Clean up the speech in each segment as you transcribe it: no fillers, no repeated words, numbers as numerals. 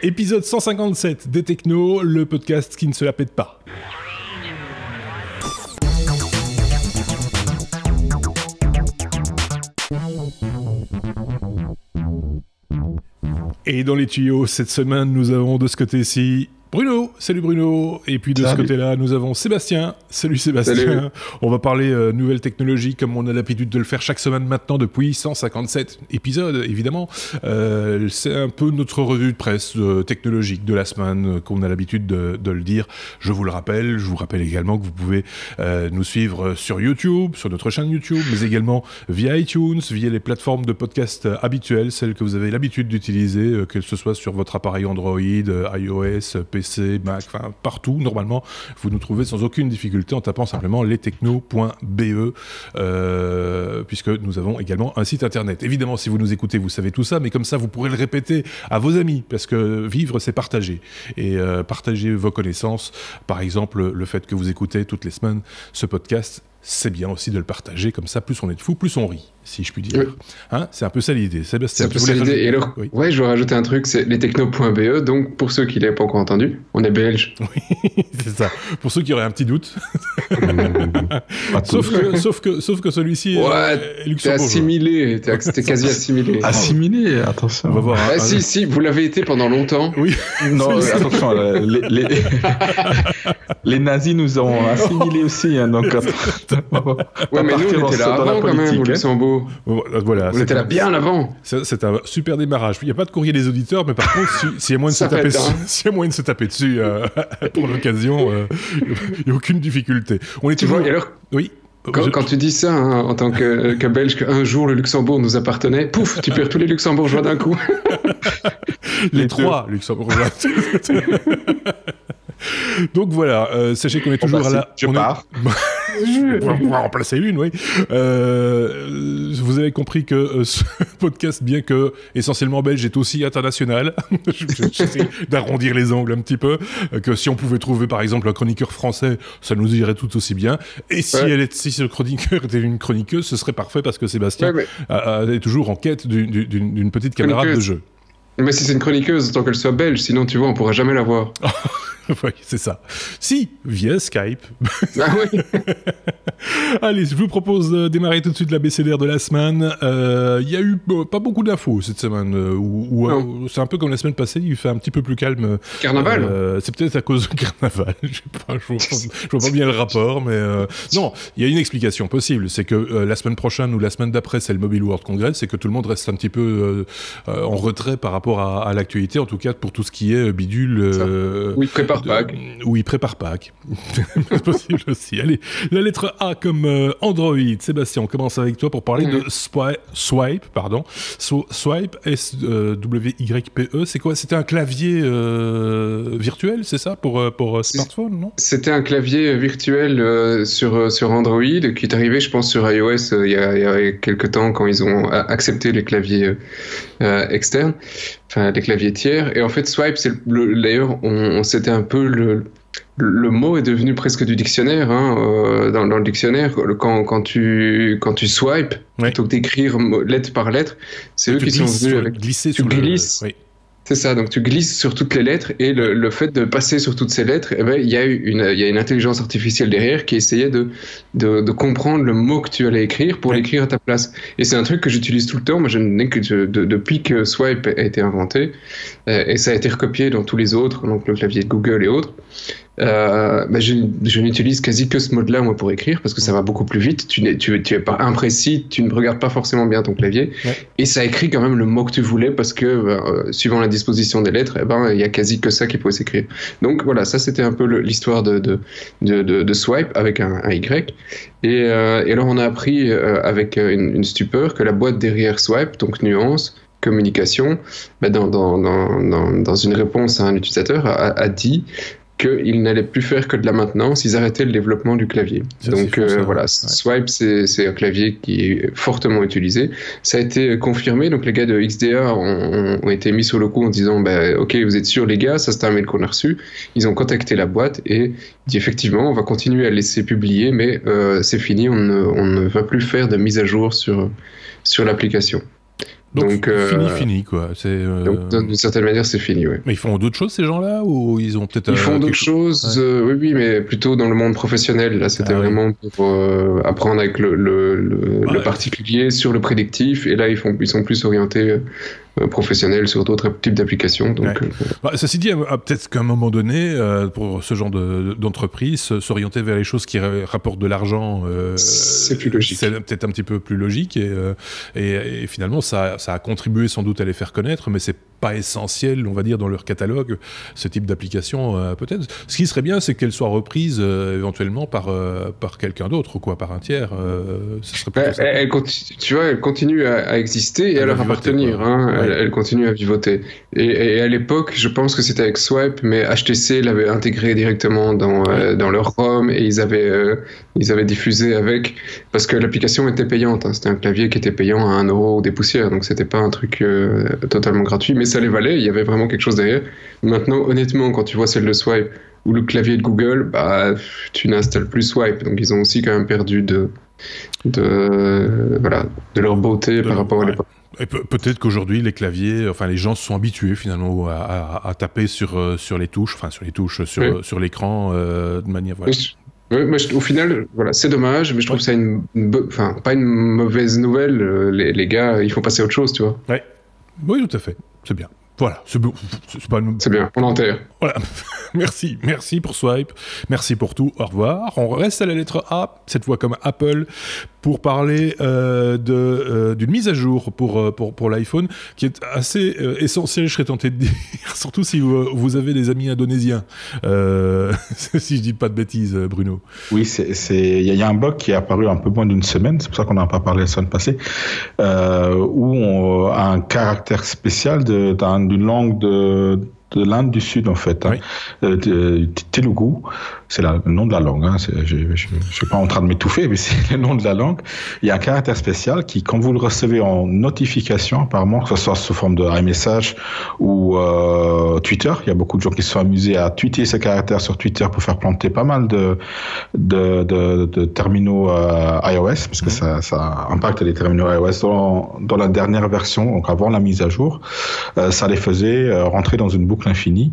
Épisode 157 des Technos, le podcast qui ne se la pète pas. Et dans les tuyaux, cette semaine, nous avons de ce côté-ci Bruno, salut Bruno, et puis de ce côté-là, nous avons Sébastien, salut Sébastien. Salut. On va parler nouvelles technologies comme on a l'habitude de le faire chaque semaine maintenant depuis 157 épisodes, évidemment. C'est un peu notre revue de presse technologique de la semaine qu'on a l'habitude de le dire. Je vous rappelle également que vous pouvez nous suivre sur YouTube, sur notre chaîne YouTube, mais également via iTunes, via les plateformes de podcast habituelles, celles que vous avez l'habitude d'utiliser, que ce soit sur votre appareil Android, iOS, PC, Mac, enfin partout, normalement, vous nous trouvez sans aucune difficulté en tapant simplement lestechno.be, puisque nous avons également un site internet. Évidemment, si vous nous écoutez, vous savez tout ça, mais comme ça, vous pourrez le répéter à vos amis, parce que vivre, c'est partager. Et partager vos connaissances, par exemple, le fait que vous écoutez toutes les semaines ce podcast, c'est bien aussi de le partager, comme ça, plus on est de fous, plus on rit, si je puis dire. Oui. Hein, c'est un peu ça l'idée. Sébastien, c'est un peu ça l'idée. Et alors, oui. Ouais, je vais rajouter un truc, c'est lestechno.be, donc pour ceux qui ne l'avaient pas encore entendu, on est belge. Oui, c'est ça. Pour ceux qui auraient un petit doute. sauf que celui-ci est luxembourgeois. T'es assimilé, t'es quasi assimilé. Assimilé, attention. On va voir. Si, vous l'avez été pendant longtemps. Oui. Non, attention, les nazis nous ont assimilés aussi, hein, donc... Ouais, mais nous, on était là avant quand même, au Luxembourg. Voilà, on était là bien avant. C'est un super démarrage. Il n'y a pas de courrier des auditeurs, mais par contre, s'il y a moyen de se taper dessus pour l'occasion, il n'y a aucune difficulté. On est toujours... Oui. Quand tu dis ça, hein, en tant que Belge, qu'un jour le Luxembourg nous appartenait, pouf, tu perds tous les Luxembourgeois d'un coup. les trois Luxembourgeois. Donc voilà, sachez qu'on est toujours là. Je pars. On va en remplacer une, oui. Vous avez compris que ce podcast, bien que essentiellement belge, est aussi international. J'essaie d'arrondir les angles un petit peu. Que si on pouvait trouver, par exemple, un chroniqueur français, ça nous irait tout aussi bien. Et si ce chroniqueur était une chroniqueuse, ce serait parfait parce que Sébastien est toujours en quête d'une petite camarade de jeu. Mais si c'est une chroniqueuse, tant qu'elle soit belge, sinon tu vois, on pourra jamais la voir. Oui, c'est ça. Si, via Skype. Ah oui. Allez, je vous propose de démarrer tout de suite l'abécédaire de la semaine. Il y a eu pas beaucoup d'infos cette semaine. C'est un peu comme la semaine passée, il fait un petit peu plus calme. Carnaval. C'est peut-être à cause du carnaval. Je vois pas bien le rapport, mais non, il y a une explication possible. C'est que la semaine prochaine ou la semaine d'après, c'est le Mobile World Congress, c'est que tout le monde reste un petit peu en retrait par rapport à l'actualité, en tout cas pour tout ce qui est bidule. Oui, prépare Pâques. Oui, prépare Pâques. C'est possible aussi. Allez, la lettre A comme Android. Sébastien, on commence avec toi pour parler de Swype, pardon. Swype, S-W-Y-P-E, c'est quoi? C'était un clavier virtuel, c'est ça, pour smartphone, non? C'était un clavier virtuel sur Android qui est arrivé, je pense, sur iOS il y a quelques temps quand ils ont accepté les claviers externes, enfin les claviers tiers. Et en fait, Swype, d'ailleurs, c'était un peu le mot est devenu presque du dictionnaire, hein, dans le dictionnaire. Quand tu swipes, plutôt que d'écrire lettre par lettre, c'est eux qui sont venus avec... Tu glisses. Oui. C'est ça, donc tu glisses sur toutes les lettres et le fait de passer sur toutes ces lettres, eh ben, il y a une intelligence artificielle derrière qui essayait de comprendre le mot que tu allais écrire pour l'écrire à ta place. Et c'est un truc que j'utilise tout le temps. Moi, je n'ai que depuis que Swype a été inventé, et ça a été recopié dans tous les autres, donc le clavier de Google et autres. Je n'utilise quasi que ce mode-là moi pour écrire parce que ça va beaucoup plus vite. Tu es pas imprécis, tu ne regardes pas forcément bien ton clavier et ça écrit quand même le mot que tu voulais parce que suivant la disposition des lettres, il y a quasi que ça qui pouvait s'écrire. Donc voilà, ça c'était un peu l'histoire de Swype avec un Y. Et alors on a appris avec une stupeur que la boîte derrière Swype, donc Nuance Communication, dans une réponse à un utilisateur a dit qu'ils n'allaient plus faire que de la maintenance, ils arrêtaient le développement du clavier. Donc voilà, Swype, c'est un clavier qui est fortement utilisé. Ça a été confirmé, donc les gars de XDA ont été mis sur le coup en disant ok, vous êtes sûrs les gars, ça c'est un mail qu'on a reçu. Ils ont contacté la boîte et dit effectivement, on va continuer à le laisser publier, mais c'est fini, on ne va plus faire de mise à jour sur l'application. Donc fini, quoi. Donc, d'une certaine manière, c'est fini, oui. Mais ils font d'autres choses, ces gens-là, ou ils ont peut-être... Ils font d'autres choses, oui, mais plutôt dans le monde professionnel. Là, c'était vraiment pour apprendre avec le particulier sur le prédictif, et là, ils sont plus orientés professionnels sur d'autres types d'applications. Donc, ceci dit, peut-être qu'à un moment donné, pour ce genre d'entreprise, s'orienter vers les choses qui rapportent de l'argent, c'est plus logique. C'est peut-être un petit peu plus logique, et finalement, ça a contribué sans doute à les faire connaître, mais c'est pas essentiel, on va dire, dans leur catalogue, ce type d'application, peut-être. Ce qui serait bien, c'est qu'elle soit reprise éventuellement par quelqu'un d'autre, quoi, par un tiers. Ce serait elle continue à exister et à leur appartenir. Elle continue à vivoter. Et à l'époque, je pense que c'était avec Swipe, mais HTC l'avait intégré directement dans leur ROM, et ils avaient diffusé avec, parce que l'application était payante. C'était un clavier qui était payant à 1 € ou des poussières, donc c'était pas un truc totalement gratuit, mais ça les valait, il y avait vraiment quelque chose derrière. Maintenant, honnêtement, quand tu vois celle de Swipe ou le clavier de Google, tu n'installes plus Swipe, donc ils ont aussi quand même perdu de leur beauté par rapport à l'époque. Et peut-être qu'aujourd'hui, les claviers, les gens se sont habitués finalement à taper sur les touches, sur l'écran de manière... Voilà. Oui, mais au final, c'est dommage, mais je trouve que c'est pas une mauvaise nouvelle. Les gars, il faut passer à autre chose, tu vois. Ouais. Oui, tout à fait. C'est bien. Voilà, c'est bien, on enterre. Voilà, merci pour Swipe, merci pour tout, au revoir. On reste à la lettre A, cette fois comme Apple, pour parler d'une mise à jour pour l'iPhone, qui est assez essentielle, je serais tenté de dire, surtout si vous avez des amis indonésiens, si je dis pas de bêtises, Bruno. Oui, il y a un bug qui est apparu un peu moins d'une semaine, c'est pour ça qu'on n'en a pas parlé la semaine passée, où on a un caractère spécial d'une langue de l'Inde du Sud, en fait, Telugu, c'est le nom de la langue, je ne suis pas en train de m'étouffer, mais c'est le nom de la langue. Il y a un caractère spécial qui, quand vous le recevez en notification, apparemment, que ce soit sous forme de iMessage ou Twitter, il y a beaucoup de gens qui se sont amusés à tweeter ce caractère sur Twitter pour faire planter pas mal de terminaux iOS, parce que ça impacte les terminaux iOS dans la dernière version, donc avant la mise à jour, ça les faisait rentrer dans une boucle infinie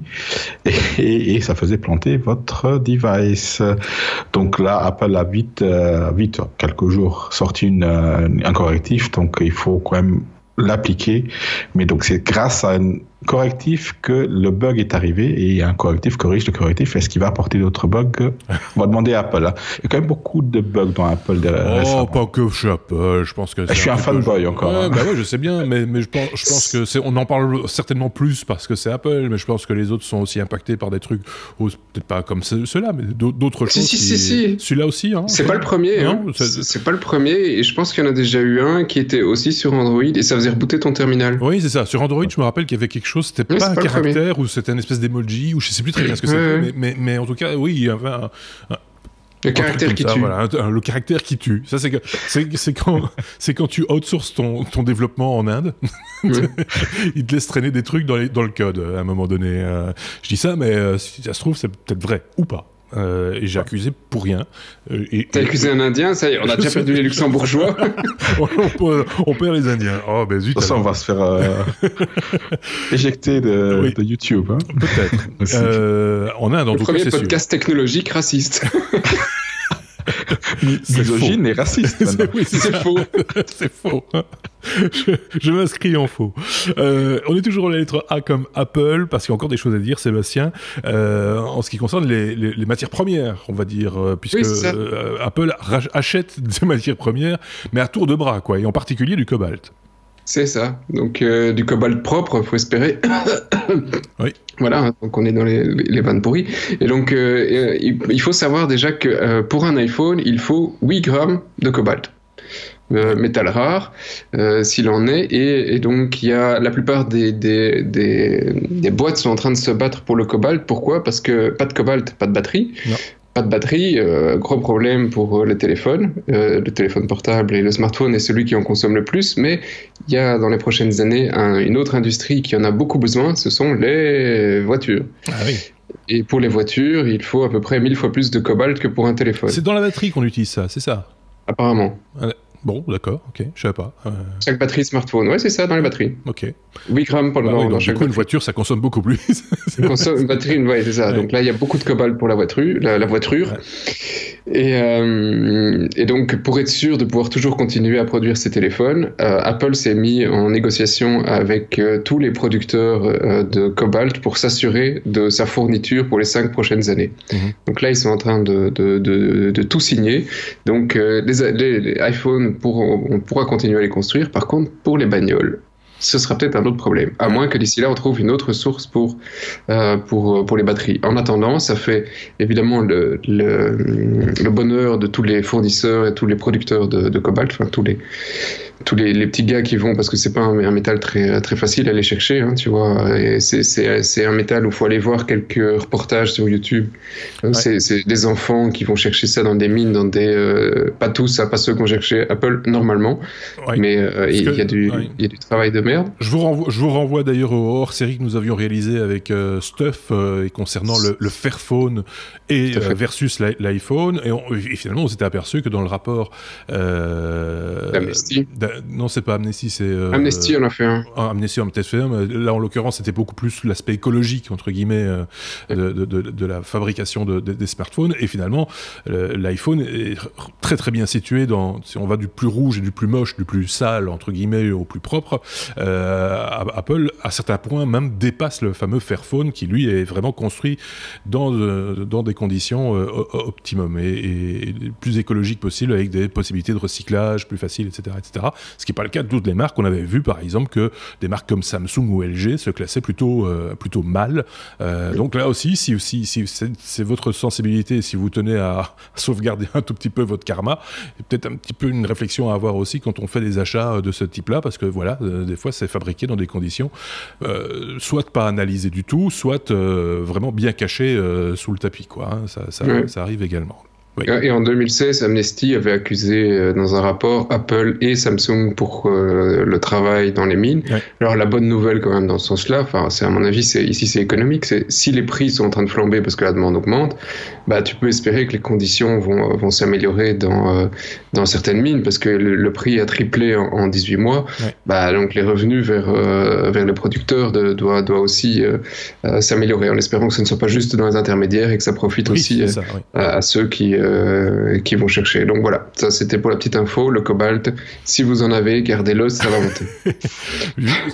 et ça faisait planter votre device. Donc là, Apple a vite, quelques jours, sorti un correctif, donc il faut quand même l'appliquer. Mais donc c'est grâce à un correctif que le bug est arrivé, et un correctif corrige le correctif. Est-ce qu'il va apporter d'autres bugs? On va demander à Apple. Il y a quand même beaucoup de bugs dans Apple. Pas que chez Apple, je pense que... Je suis un fanboy encore. Ouais, je sais bien, mais je pense que on en parle certainement plus parce que c'est Apple, mais je pense que les autres sont aussi impactés par des trucs, peut-être pas comme ceux-là, mais d'autres choses. Si. Celui-là aussi, c'est pas le premier, c'est pas le premier, et je pense qu'il y en a déjà eu un qui était aussi sur Android, et ça faisait rebooter ton terminal. Oui, c'est ça. Sur Android, je me rappelle qu'il y avait quelque chose, c'était pas un caractère, ou c'était une espèce d'emoji, ou je sais plus très bien ce que c'était, mais en tout cas, oui, il y avait le caractère qui tue. Voilà, le caractère qui tue. Ça, c'est quand tu outsources ton développement en Inde. Ils te laissent traîner des trucs dans le code à un moment donné. Je dis ça, mais si ça se trouve, c'est peut-être vrai ou pas. Et j'ai accusé pour rien. T'as accusé un Indien, ça y est, on a déjà perdu les Luxembourgeois. on perd les Indiens. Oh, ben zut. De toute façon, on va se faire éjecter de YouTube. Peut-être. En Inde, en tout cas, c'est sûr. Le premier podcast technologique raciste. Misogyne et raciste. C'est faux. C'est faux. Je m'inscris en faux. On est toujours à la lettre A comme Apple, parce qu'il y a encore des choses à dire, Sébastien, en ce qui concerne les matières premières, on va dire, puisque Apple achète des matières premières, mais à tour de bras, quoi, et en particulier du cobalt. C'est ça. Donc, du cobalt propre, faut espérer. Oui. Voilà, donc on est dans les vannes pourries. Et donc, il faut savoir déjà que pour un iPhone, il faut 8 grammes de cobalt. Métal rare, s'il en est, et donc il y a la plupart des boîtes sont en train de se battre pour le cobalt. Pourquoi? Parce que pas de cobalt, pas de batterie. Non. Pas de batterie, gros problème pour le téléphone portable, et le smartphone est celui qui en consomme le plus, mais il y a dans les prochaines années une autre industrie qui en a beaucoup besoin, ce sont les voitures. Ah oui. Et pour les voitures, il faut à peu près 1000 fois plus de cobalt que pour un téléphone. C'est dans la batterie qu'on utilise ça, c'est ça? Apparemment. Bon, d'accord, ok, je savais pas. Chaque batterie smartphone, ouais, c'est ça, dans les batteries. Ok. 8 grammes pour le donc, dans du chaque coup, une voiture, ça consomme beaucoup plus. Ça consomme une batterie, ouais, c'est ça. Ouais. Donc là, il y a beaucoup de cobalt pour la voiture. Ouais. Et donc, pour être sûr de pouvoir toujours continuer à produire ces téléphones, Apple s'est mis en négociation avec tous les producteurs de cobalt pour s'assurer de sa fourniture pour les 5 prochaines années. Donc là, ils sont en train de tout signer. Donc, les iPhones, on pourra continuer à les construire. Par contre, pour les bagnoles, ce sera peut-être un autre problème. À moins que d'ici là, on trouve une autre source pour les batteries. En attendant, ça fait évidemment le bonheur de tous les fournisseurs et tous les producteurs de cobalt, enfin tous les petits gars qui vont, parce que c'est pas un métal très, très facile à aller chercher, hein, tu vois. Et c'est un métal où il faut aller voir quelques reportages sur YouTube. Ouais. C'est des enfants qui vont chercher ça dans des mines, pas tous, pas ceux qui vont chercher Apple normalement, ouais. Mais il y a du travail de merde. Je vous renvoie d'ailleurs au hors-série que nous avions réalisé avec Stuff et concernant le Fairphone et versus l'iPhone. Et finalement, on s'était aperçu que dans le rapport Amnesty. Non, c'est pas Amnesty, c'est... Amnesty, on a fait un. Amnesty, on a peut-être fait un, mais là, en l'occurrence, c'était beaucoup plus l'aspect écologique, entre guillemets, de la fabrication des smartphones. Et finalement, l'iPhone est très, très bien situé si on va du plus rouge et du plus moche, du plus sale, entre guillemets, au plus propre. Apple, à certains points, même dépasse le fameux Fairphone, qui, lui, est vraiment construit dans des conditions optimum et plus écologiques possible, avec des possibilités de recyclage plus faciles, etc., etc. Ce qui n'est pas le cas de toutes les marques. On avait vu, par exemple, que des marques comme Samsung ou LG se classaient plutôt mal. Donc là aussi, si c'est votre sensibilité, si vous tenez à sauvegarder un tout petit peu votre karma, il y a peut-être un petit peu une réflexion à avoir aussi quand on fait des achats de ce type-là, parce que voilà, des fois, c'est fabriqué dans des conditions soit pas analysées du tout, soit vraiment bien cachées sous le tapis, quoi. Hein. Ça arrive également. Oui. Et en 2016, Amnesty avait accusé dans un rapport Apple et Samsung pour le travail dans les mines. Ouais. Alors la bonne nouvelle quand même dans ce sens-là, c'est à mon avis, ici c'est économique, c'est si les prix sont en train de flamber parce que la demande augmente, bah tu peux espérer que les conditions vont s'améliorer dans certaines mines parce que le prix a triplé en 18 mois. Ouais. Bah donc les revenus vers les producteurs doit aussi s'améliorer en espérant que ce ne soit pas juste dans les intermédiaires et que ça profite aussi à ceux qui vont chercher. Donc voilà, ça c'était pour la petite info. Le cobalt, si vous en avez, gardez-le, ça va monter.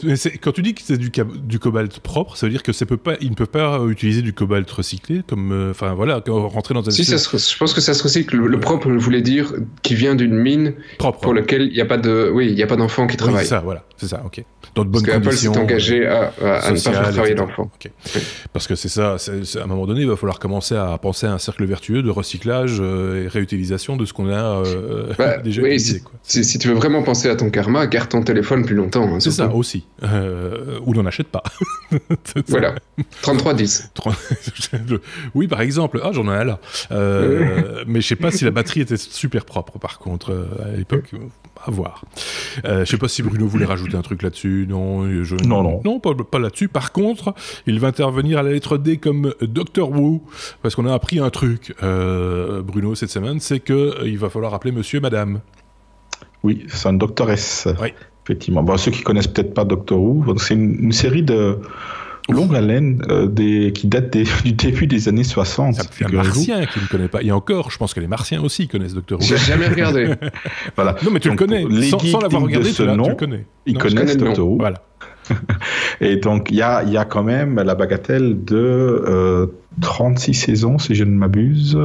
Mais quand tu dis que c'est du cobalt propre, ça veut dire que ils ne peuvent pas utiliser du cobalt recyclé, comme, rentrer dans un... Si, je pense que ça se recycle. Le propre, je voulais dire, qui vient d'une mine propre, pour laquelle il n'y a pas d'enfants qui travaillent. Oui, c'est ça, ok. Dans de bonnes conditions. Parce qu'Apple s'est engagé à ne pas faire travailler l'enfant. Okay. Oui. Parce que c'est ça, à un moment donné, il va falloir commencer à penser à un cercle vertueux de recyclage et réutilisation de ce qu'on a déjà utilisé. Si tu veux vraiment penser à ton karma, garde ton téléphone plus longtemps. Hein, c'est ça aussi. Ou n'en achète pas. Voilà. 3310. Oui, par exemple. Ah, j'en ai un là. Mais je sais pas si la batterie était super propre, par contre, à l'époque. À voir. Je sais pas si Bruno voulait rajouter un truc là-dessus. Non. Non, pas là-dessus. Par contre, il va intervenir à la lettre D comme Dr Who, parce qu'on a appris un truc, Bruno, cette semaine, c'est qu'il va falloir appeler monsieur, madame. Oui, c'est un Dr S. Oui. Effectivement. Bon, ceux qui connaissent peut-être pas Dr Who, c'est une série de longue haleine qui date du début des années 60. Il y a un Martien qui ne connaît pas. Et encore, je pense que les Martiens aussi connaissent Dr Who. J'ai jamais regardé. Voilà. Non, mais tu le connais. Sans l'avoir regardé, tu le connais. Ils connaissent Dr Who. Voilà. Et donc, il y a quand même la bagatelle de 36 saisons, si je ne m'abuse.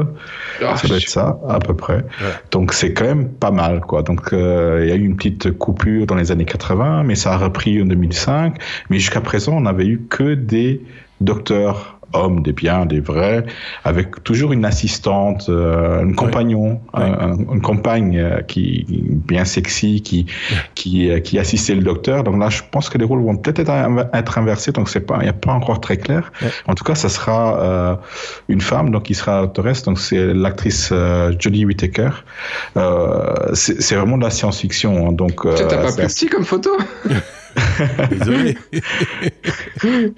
Ça doit être ça, à peu près. Ouais. Donc, c'est quand même pas mal, quoi. Donc, il y a eu une petite coupure dans les années 80, mais ça a repris en 2005. Mais jusqu'à présent, on n'avait eu que des docteurs hommes, des biens, des vrais, avec toujours une assistante, un compagnon, une compagne qui bien sexy, qui assistait le docteur. Donc là, je pense que les rôles vont peut-être être inversés, donc il n'y a pas encore très clair. Ouais. En tout cas, ça sera une femme, donc qui sera autoresse, donc c'est l'actrice Jodie Whittaker. C'est vraiment de la science-fiction. Hein, donc t'as pas plus petit comme photo? Désolé. Lui,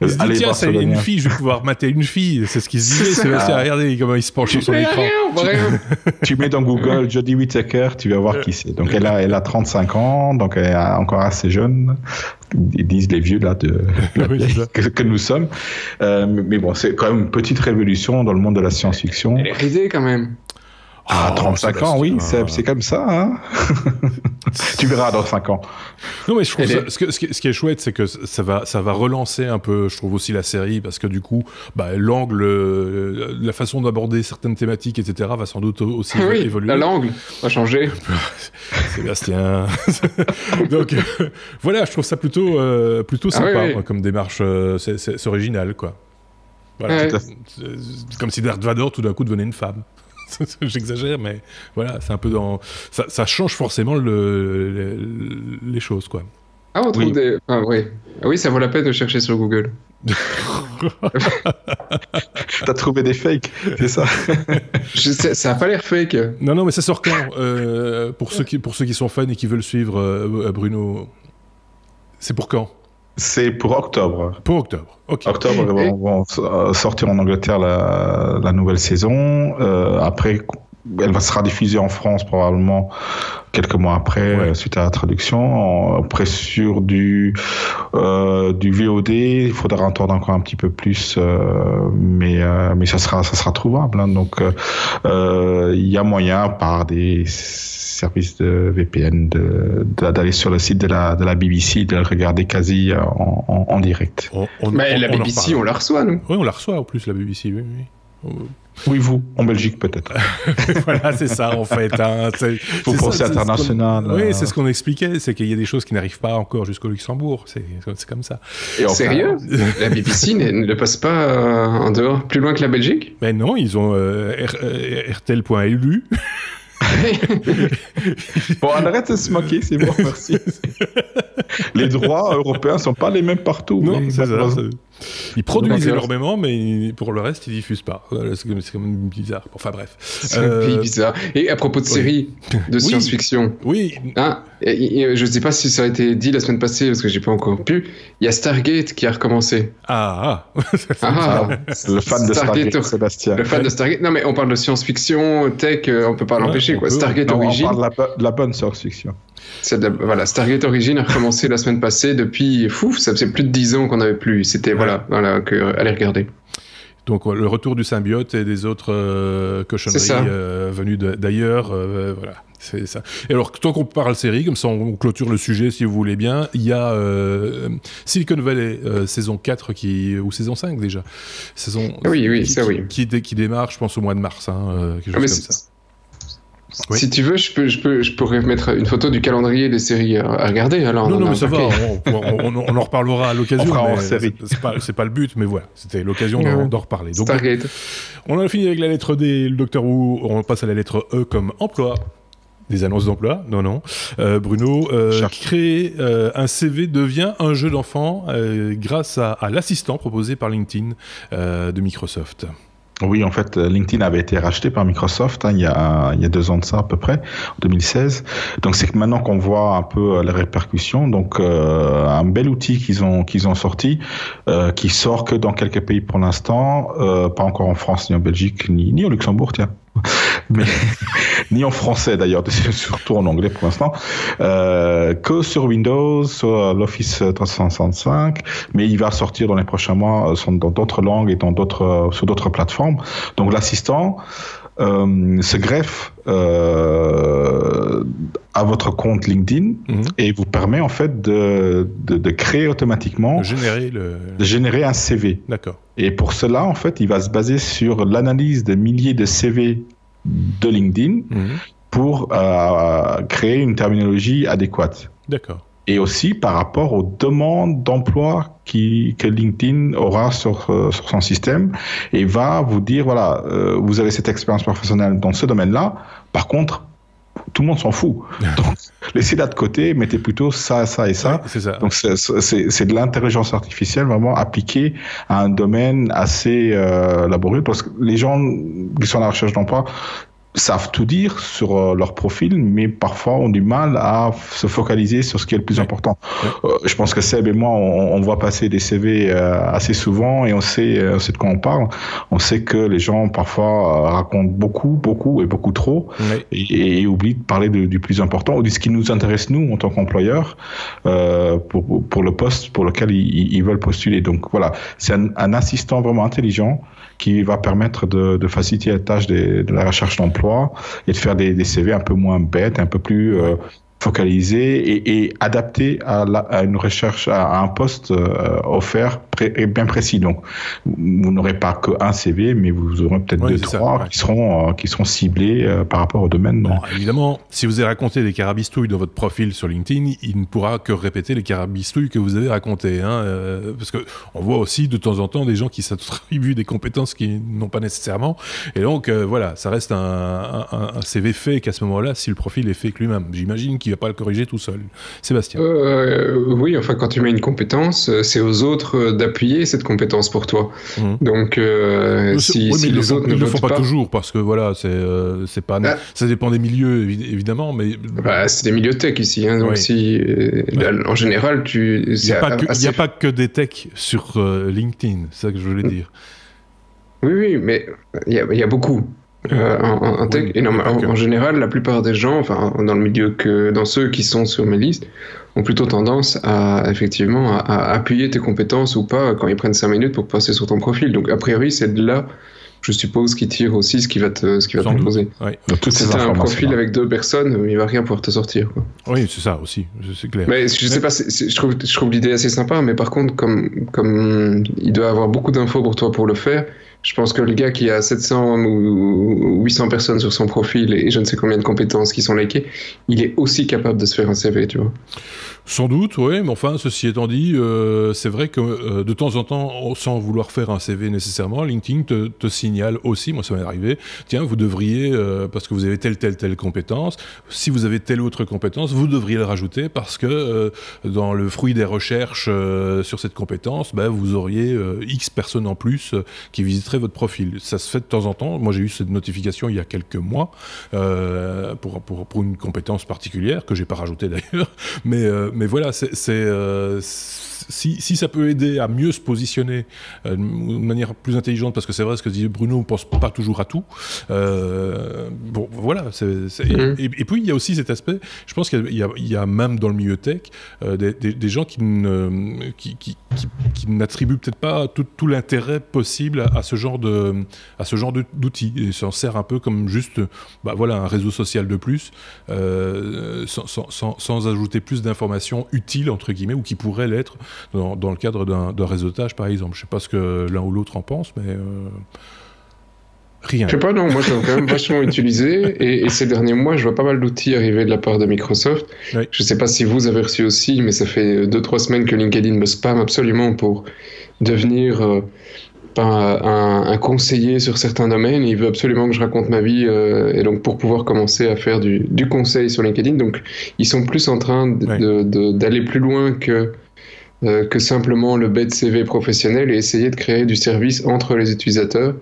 il se dit, Allez, tiens, c'est Barcelone. une fille, je vais pouvoir mater une fille. C'est ce qu'il se disait. C'est ça. Sébastien, regardez comment il se penche sur son écran. Tu mets dans Google Jodie Whittaker, tu vas voir qui c'est. Donc elle a 35 ans, donc elle est encore assez jeune. Ils disent les vieux là Oui, c'est ça. que nous sommes. Mais bon, c'est quand même une petite révolution dans le monde de la science-fiction. Elle est ridée quand même. À Oh, 35 ans, oui, Sébastien. c'est comme ça. Hein. Tu verras dans 5 ans. Non, mais je trouve Elle ce qui est chouette, c'est que ça va relancer un peu, je trouve aussi la série, parce que du coup, l'angle, la façon d'aborder certaines thématiques, etc., va sans doute aussi Oui, évoluer. l'angle va changer. Sébastien. Donc voilà, je trouve ça plutôt sympa oui, oui. moi, comme démarche, c'est original, quoi. Voilà, Ouais. c'est comme si Darth Vader tout d'un coup devenait une femme. J'exagère, mais voilà, c'est un peu dans. Ça change forcément les choses, quoi. Ah, on trouve Oui. des. Ah, oui. Ah oui, ça vaut la peine de chercher sur Google. T'as trouvé des fakes, c'est ça? Ça a pas l'air fake. Non, mais ça sort quand pour ceux qui sont fans et qui veulent suivre Bruno, c'est pour quand? C'est pour octobre. Pour octobre. Ok. Octobre, Et- ils vont sortir en Angleterre la nouvelle saison. Après, elle sera diffusée en France probablement quelques mois après, Ouais. suite à la traduction. Après, sur du VOD, il faudra attendre encore un petit peu plus, mais ça sera trouvable. Hein. Donc, il y a moyen par des services de VPN d'aller sur le site de la BBC, de le regarder quasi en direct. Mais la en BBC, reparle. on la reçoit, nous. Oui, on la reçoit en plus, la BBC, oui. Oui, vous, en Belgique peut-être. Voilà, c'est ça en fait. Hein. Faut penser international. Oui, c'est ce qu'on expliquait, c'est qu'il y a des choses qui n'arrivent pas encore jusqu'au Luxembourg. C'est comme ça. Et enfin, Sérieux? La BBC ne le passe pas en dehors, plus loin que la Belgique? Mais non, ils ont rtl.lu. Bon, on arrête de se moquer, c'est bon, merci. Les droits européens sont pas les mêmes partout. Non, oui, c'est ça. malheureusement. Ils produisent Donc, énormément, mais pour le reste, ils diffusent pas. Voilà, c'est quand même bizarre. Enfin bref. C'est un pays bizarre. Et à propos de séries de science-fiction, Oui. hein, je ne sais pas si ça a été dit la semaine passée, parce que j'ai pas encore pu, il y a Stargate qui a recommencé. Ah. Le fan de Stargate, Sébastien. Le fan de Stargate. Non, mais on parle de science-fiction, tech, on peut pas l'empêcher, on quoi. peut. Stargate Non, on Origin. parle de la bonne science-fiction. Voilà, Stargate Origin a recommencé la semaine passée depuis, ça faisait plus de 10 ans qu'on n'avait plus. C'était, voilà, allez regarder. Donc le retour du symbiote et des autres C'est ça. cochonneries venues d'ailleurs, voilà, c'est ça. Et alors tant qu'on parle série, comme ça on clôture le sujet si vous voulez bien, il y a Silicon Valley saison 4 ou saison 5 déjà. Oui, ça oui. Qui démarre je pense au mois de mars, quelque Ah, mais chose comme ça. Oui. Si tu veux, je pourrais mettre une photo du calendrier des séries à regarder. Alors, Non, on en a mais ça un va, paquet. on en reparlera à l'occasion. On fera hors mais série. c'est pas le but, mais voilà, c'était l'occasion Ouais. d'en reparler. Donc, Stargate. on a fini avec la lettre D, le Docteur Who, on passe à la lettre E comme emploi. Des annonces d'emploi, non. Bruno, créer un CV devient un jeu d'enfant grâce à l'assistant proposé par LinkedIn de Microsoft. Oui, en fait, LinkedIn avait été racheté par Microsoft il y a 2 ans de ça à peu près, en 2016. Donc c'est que maintenant qu'on voit un peu les répercussions. Donc un bel outil qu'ils ont sorti, qui sort que dans quelques pays pour l'instant, pas encore en France ni en Belgique ni au Luxembourg, tiens. Mais ni en français d'ailleurs, surtout en anglais pour l'instant, que sur Windows, sur l'Office 365, mais il va sortir dans les prochains mois dans d'autres langues et sur d'autres plateformes. Donc l'assistant se greffe à votre compte LinkedIn et vous permet en fait de créer automatiquement, de générer un CV. D'accord. Et pour cela, en fait, il va se baser sur l'analyse de milliers de CV de LinkedIn pour créer une terminologie adéquate. D'accord. Et aussi par rapport aux demandes d'emploi que LinkedIn aura sur son système et va vous dire, voilà, vous avez cette expérience professionnelle dans ce domaine-là, par contre, tout le monde s'en fout. Donc, laissez-la de côté, mettez plutôt ça, ça et ça. Ouais, c'est ça. Donc, c'est de l'intelligence artificielle vraiment appliquée à un domaine assez laborieux parce que les gens qui sont à la recherche d'emploi, savent tout dire sur leur profil, mais parfois ont du mal à se focaliser sur ce qui est le plus important. Je pense que Seb et moi, on voit passer des CV assez souvent et on sait de quoi on parle. On sait que les gens parfois racontent beaucoup et beaucoup trop et oublient de parler du plus important ou de ce qui nous intéresse nous en tant qu'employeurs pour le poste pour lequel ils veulent postuler. Donc voilà, c'est un assistant vraiment intelligent qui va permettre de faciliter la tâche de la recherche d'emploi et de faire des CV un peu moins bêtes, un peu plus focalisés et adaptés à une recherche, à un poste offert et bien précis. Donc, vous n'aurez pas qu'un CV, mais vous aurez peut-être 2-3 qui seront ciblés par rapport au domaine. Bon, évidemment, si vous avez raconté des carabistouilles dans votre profil sur LinkedIn, il ne pourra que répéter les carabistouilles que vous avez racontées. Parce qu'on voit aussi de temps en temps des gens qui s'attribuent des compétences qu'ils n'ont pas nécessairement. Et donc, voilà, ça reste un CV fake à ce moment-là si le profil est fake lui-même. J'imagine qu'il ne va pas le corriger tout seul. Sébastien. Oui, enfin, quand tu mets une compétence, c'est aux autres d'appuyer cette compétence pour toi. Donc, si les autres ne le font pas toujours, parce que voilà, c'est pas, ça dépend des milieux, évidemment, mais... c'est des milieux tech ici, hein, donc en général, il n'y a pas que des techs sur LinkedIn, c'est ça que je voulais dire. Oui, mais il y a beaucoup. En tech, et en général, la plupart des gens, enfin, dans le milieu dans ceux qui sont sur mes listes, ont plutôt tendance à appuyer tes compétences ou pas quand ils prennent 5 minutes pour passer sur ton profil. Donc, a priori, c'est de là, je suppose, qui tire aussi ce qui va te proposer. Donc, si tu as un profil avec 2 personnes, il va rien pouvoir te sortir, quoi. Oui, c'est ça aussi, c'est clair. Mais je sais pas, je trouve l'idée assez sympa, mais par contre, comme il doit avoir beaucoup d'infos pour toi pour le faire, je pense que le gars qui a 700 ou 800 personnes sur son profil et je ne sais combien de compétences qui sont likées, il est aussi capable de se faire un CV, tu vois. Sans doute, oui, mais enfin, ceci étant dit, c'est vrai que de temps en temps, sans vouloir faire un CV nécessairement, LinkedIn te signale aussi, moi ça m'est arrivé, tiens, vous devriez, parce que vous avez telle compétence, si vous avez telle autre compétence, vous devriez le rajouter parce que dans le fruit des recherches sur cette compétence, vous auriez X personnes en plus qui visiteraient votre profil. Ça se fait de temps en temps. Moi, j'ai eu cette notification il y a quelques mois pour une compétence particulière que j'ai pas rajoutée d'ailleurs, mais voilà, si ça peut aider à mieux se positionner de manière plus intelligente, parce que c'est vrai ce que dit Bruno, on ne pense pas toujours à tout. Bon, voilà. Et puis, il y a aussi cet aspect, je pense qu'il y a même dans le milieu tech des gens qui n'attribuent peut-être pas tout l'intérêt possible à ce genre d'outils. Et s'en sert un peu comme juste un réseau social de plus, sans ajouter plus d'informations utiles, entre guillemets, ou qui pourraient l'être dans le cadre d'un réseautage, par exemple. Je ne sais pas ce que l'un ou l'autre en pense, mais rien. Je sais pas, non, moi je l'ai quand même vachement utilisé, et ces derniers mois, je vois pas mal d'outils arriver de la part de Microsoft. Oui. Je sais pas si vous avez reçu aussi, mais ça fait 2-3 semaines que LinkedIn me spamme absolument pour devenir... un conseiller sur certains domaines. Il veut absolument que je raconte ma vie et donc pour pouvoir commencer à faire du conseil sur LinkedIn. Donc ils sont plus en train d'aller plus loin que simplement le bête CV professionnel et essayer de créer du service entre les utilisateurs.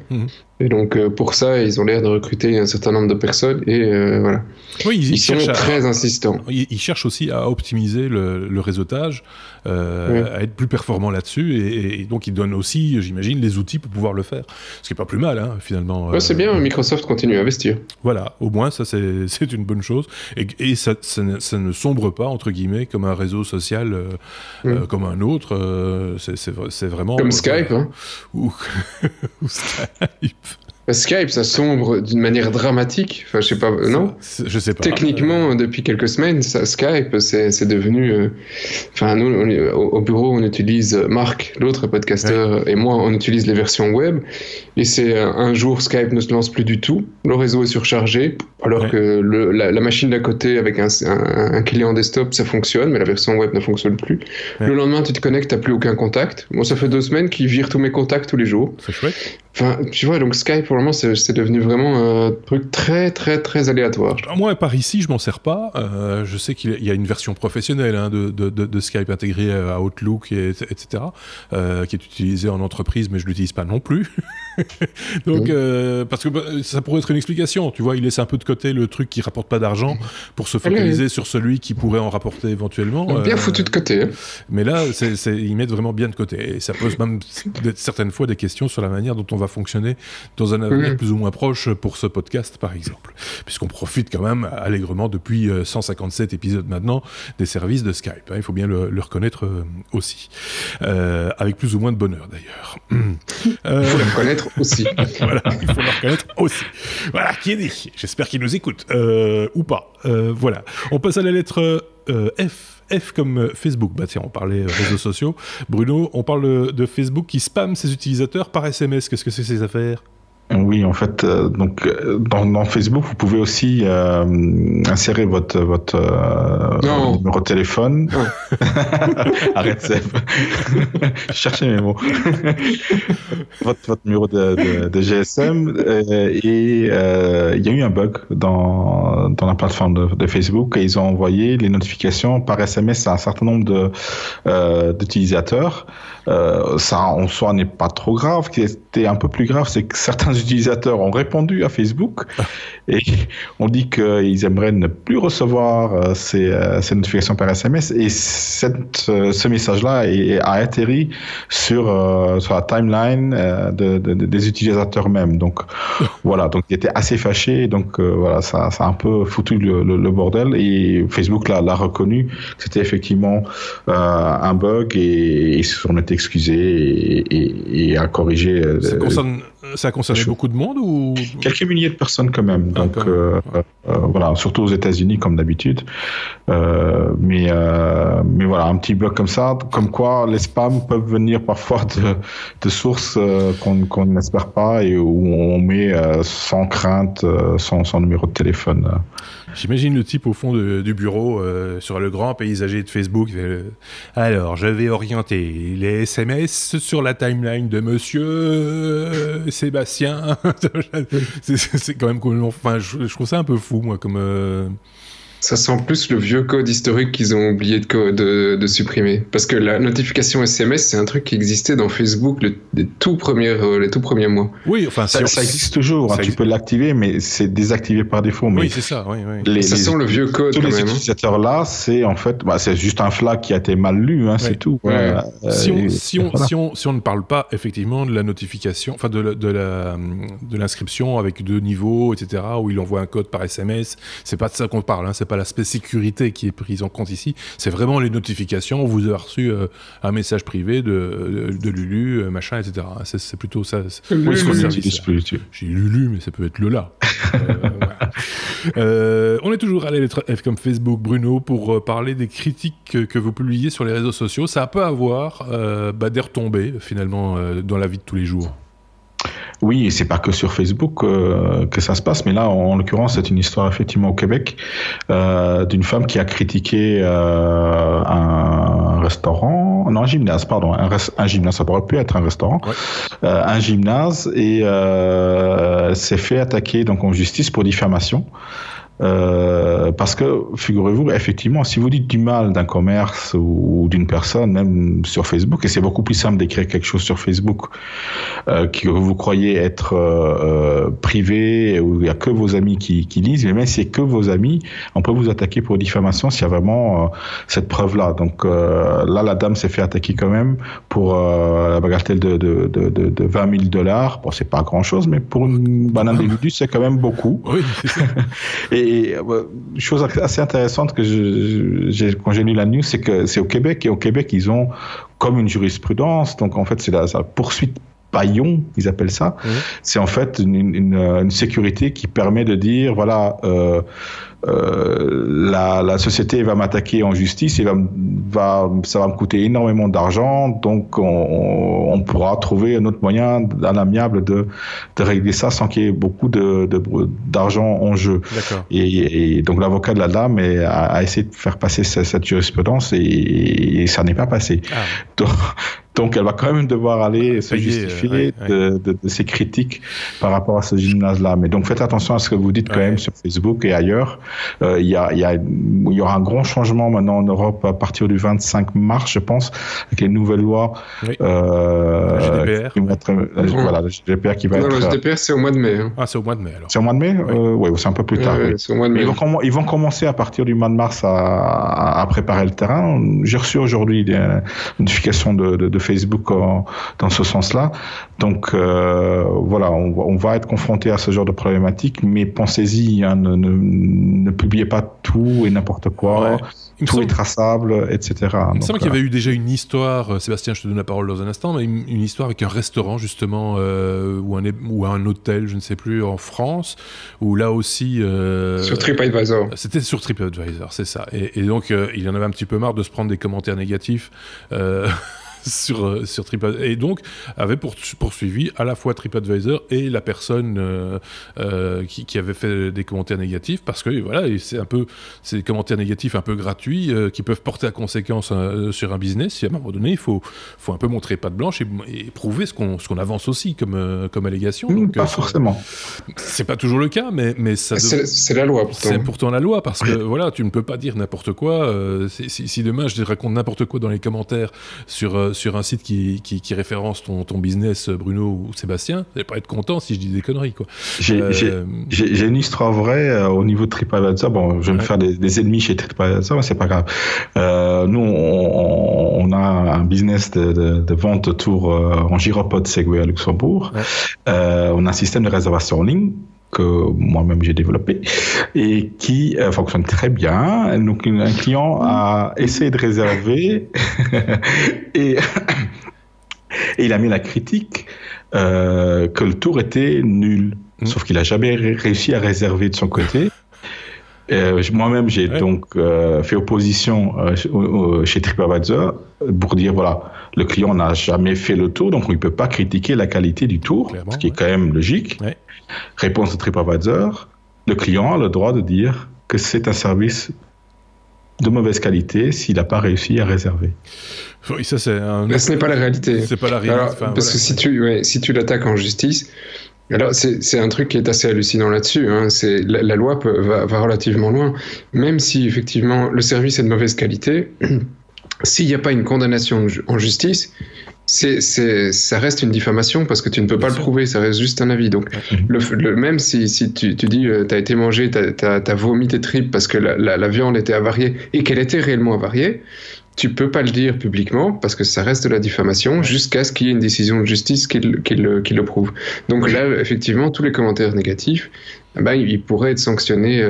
Et donc pour ça, ils ont l'air de recruter un certain nombre de personnes et voilà. Oui, ils sont très insistants. Ils cherchent aussi à optimiser le réseautage, à être plus performants là-dessus et donc ils donnent aussi, j'imagine, les outils pour pouvoir le faire. Ce qui n'est pas plus mal, hein, finalement. Ouais, c'est bien, Microsoft continue à investir. Voilà, au moins ça c'est une bonne chose et ça ne sombre pas, entre guillemets, comme un réseau social comme un autre. C'est vraiment... Comme Skype, hein. Ou Skype. Skype, ça sombre d'une manière dramatique. Enfin, je sais pas, non ? Je sais pas. Techniquement, depuis quelques semaines, Skype, c'est devenu... Enfin, nous, au bureau, on utilise Marc, l'autre podcasteur, et moi, on utilise les versions web. Et c'est un jour, Skype ne se lance plus du tout. Le réseau est surchargé, alors que la machine d'à côté, avec un client desktop, ça fonctionne, mais la version web ne fonctionne plus. Le lendemain, tu te connectes, t'as plus aucun contact. Moi, ça fait 2 semaines qu'ils virent tous mes contacts tous les jours. C'est chouette. Enfin, tu vois, donc Skype, pour le moment, c'est devenu vraiment un truc très, très, très aléatoire. Moi, par ici, je m'en sers pas. Je sais qu'il y a une version professionnelle de Skype intégrée à Outlook, etc., qui est utilisée en entreprise, mais je l'utilise pas non plus. Donc, parce que ça pourrait être une explication. Tu vois, il laisse un peu de côté le truc qui rapporte pas d'argent pour se focaliser sur celui qui pourrait en rapporter éventuellement. Donc, bien foutu de côté. Hein. Mais là, ils mettent vraiment bien de côté. Et ça pose même certaines fois des questions sur la manière dont on va fonctionner dans un avenir plus ou moins proche pour ce podcast, par exemple. Puisqu'on profite quand même allègrement depuis 157 épisodes maintenant des services de Skype. Hein, il faut bien le reconnaître aussi. Avec plus ou moins de bonheur, d'ailleurs. Il faut le reconnaître aussi. Voilà, il faut le reconnaître aussi. Voilà, qui est dit. J'espère qu'il nous écoute. Ou pas. Voilà. On passe à la lettre F. F comme Facebook. Bah tiens, on parlait réseaux sociaux. Bruno, on parle de Facebook qui spamme ses utilisateurs par SMS. Qu'est-ce que c'est ces affaires ? Oui, en fait, donc dans Facebook, vous pouvez aussi insérer votre numéro de téléphone. Arrête, Seb. Je cherchais mes mots. votre numéro de GSM et il y a eu un bug dans la plateforme de Facebook et ils ont envoyé les notifications par SMS à un certain nombre d'utilisateurs. Ça en soi n'est pas trop grave. Ce qui était un peu plus grave, c'est que certains utilisateurs ont répondu à Facebook et on dit qu'ils aimeraient ne plus recevoir ces notifications par SMS et ce message-là a atterri sur la timeline des utilisateurs même. Donc voilà, donc ils étaient assez fâchés. Donc voilà, ça a un peu foutu le bordel et Facebook l'a reconnu. C'était effectivement un bug et ils se sont excusés et a corrigé. Ça a concerné beaucoup de monde ou quelques milliers de personnes quand même. Donc voilà, surtout aux États-Unis comme d'habitude. Mais voilà, un petit bloc comme ça, comme quoi les spams peuvent venir parfois de sources qu'on n'espère pas et où on met sans crainte son numéro de téléphone. J'imagine le type au fond du bureau sur le grand paysager de Facebook. Alors, je vais orienter les SMS sur la timeline de Monsieur Sébastien. C'est quand même cool. Enfin, je trouve ça un peu fou, moi, comme. Ça sent plus le vieux code historique qu'ils ont oublié de supprimer. Parce que la notification SMS, c'est un truc qui existait dans Facebook les tout premiers mois. Oui, enfin, ça existe toujours. Tu peux l'activer, mais c'est désactivé par défaut. Mais oui, c'est ça. Oui. Ça sent le vieux code. Tous quand les même, utilisateurs-là, c'est en fait, c'est juste un flag qui a été mal lu, c'est tout. Ouais. Si on ne parle pas effectivement de la notification, enfin de l'inscription avec 2 niveaux, etc., où il envoie un code par SMS, c'est pas de ça qu'on parle. C'est pas l'aspect sécurité qui est prise en compte ici, c'est vraiment les notifications. Vous avez reçu un message privé de Lulu, machin, etc. C'est plutôt ça. J'ai Lulu, mais ça peut être Lola. Voilà. On est toujours à la lettre F comme Facebook, Bruno, pour parler des critiques que vous publiez sur les réseaux sociaux. Ça peut avoir des retombées, finalement, dans la vie de tous les jours. Oui, et c'est pas que sur Facebook que ça se passe, mais là, en l'occurrence, c'est une histoire effectivement au Québec d'une femme qui a critiqué un restaurant, non, un gymnase, pardon, un gymnase, ça pourrait plus être un restaurant, un gymnase, et s'est fait attaquer donc en justice pour diffamation. Parce que, figurez-vous, effectivement, si vous dites du mal d'un commerce ou d'une personne, même sur Facebook, et c'est beaucoup plus simple d'écrire quelque chose sur Facebook que vous croyez être privé, où il n'y a que vos amis qui lisent, mais même si c'est que vos amis, on peut vous attaquer pour diffamation s'il y a vraiment cette preuve-là. Donc là, la dame s'est fait attaquer quand même pour la bagatelle de $20 000. Bon, c'est pas grand-chose, mais pour une banane de ludus, c'est quand même beaucoup. Oui. Et chose assez intéressante que quand j'ai lu la news, c'est que c'est au Québec, et au Québec, ils ont comme une jurisprudence, donc en fait, c'est la poursuite paillon, ils appellent ça. C'est en fait une sécurité qui permet de dire, voilà, la société va m'attaquer en justice et ça va me coûter énormément d'argent, donc on pourra trouver un autre moyen à l'amiable de régler ça sans qu'il y ait beaucoup d'argent en jeu. Et donc l'avocat de la dame a essayé de faire passer cette jurisprudence et ça n'est pas passé. Donc, elle va quand même devoir aller se Payer, justifier de ses critiques par rapport à ce gymnase-là. Mais donc, faites attention à ce que vous dites quand même sur Facebook et ailleurs. Il y aura un grand changement maintenant en Europe à partir du 25 mars, je pense, avec les nouvelles lois. La GDPR. Voilà, la GDPR qui va être... Non, la GDPR, c'est au mois de mai. Hein. Ah, c'est au mois de mai, alors. C'est au mois de mai? Oui, c'est un peu plus tard. C'est au mois de mai. Ils vont commencer à partir du mois de mars à préparer le terrain. J'ai reçu aujourd'hui des notifications de Facebook dans ce sens-là. Donc voilà, on va être confronté à ce genre de problématique, mais pensez-y, hein, ne publiez pas tout et n'importe quoi. Tout est traçable, etc. Il me semble qu'il y avait eu déjà une histoire, Sébastien, je te donne la parole dans un instant, mais une histoire avec un restaurant justement, ou un hôtel, je ne sais plus, en France, où là aussi... sur TripAdvisor. C'était sur TripAdvisor, c'est ça. Et donc, il en avait un petit peu marre de se prendre des commentaires négatifs sur TripAdvisor, et donc avait poursuivi à la fois TripAdvisor et la personne qui avait fait des commentaires négatifs, parce que voilà, c'est des commentaires négatifs un peu gratuits qui peuvent porter à conséquence sur un business. Et à un moment donné, il faut un peu montrer patte blanche et prouver ce qu'on avance aussi comme allégation. Donc, pas forcément. C'est pas toujours le cas, mais ça. C'est la loi. Pourtant. C'est pourtant la loi, parce que voilà, tu ne peux pas dire n'importe quoi. Si demain je raconte n'importe quoi dans les commentaires sur un site qui référence ton business, Bruno ou Sébastien, vous n'allez pas être content si je dis des conneries, quoi. J'ai une histoire vraie au niveau de TripAdvisor. Bon, je vais me faire des ennemis chez TripAdvisor, mais c'est pas grave. Nous, on a un business de vente de tours en gyropode Segway à Luxembourg. On a un système de réservation en ligne que moi-même j'ai développé et qui fonctionne très bien. Donc un client a essayé de réserver et il a mis la critique que le tour était nul. Sauf qu'il a jamais réussi à réserver de son côté. Moi-même, j'ai donc fait opposition chez TripAdvisor pour dire, voilà, le client n'a jamais fait le tour, donc on ne peut pas critiquer la qualité du tour, ce qui est quand même logique. Réponse de TripAdvisor, le client a le droit de dire que c'est un service de mauvaise qualité s'il n'a pas réussi à réserver. Oui, ça c'est Mais ce n'est pas la réalité. C'est pas la réalité. Alors, parce que si tu l'attaques en justice... Alors, c'est un truc qui est assez hallucinant là-dessus. Hein. La loi va relativement loin. Même si, effectivement, le service est de mauvaise qualité, s'il n'y a pas une condamnation en justice, ça reste une diffamation parce que tu ne peux pas le prouver, ça reste juste un avis. Donc, même si tu dis tu as été mangé, tu as vomi tes tripes parce que la viande était avariée et qu'elle était réellement avariée, tu peux pas le dire publiquement parce que ça reste de la diffamation jusqu'à ce qu'il y ait une décision de justice qui le prouve. Donc là, effectivement, tous les commentaires négatifs, ils pourraient être sanctionnés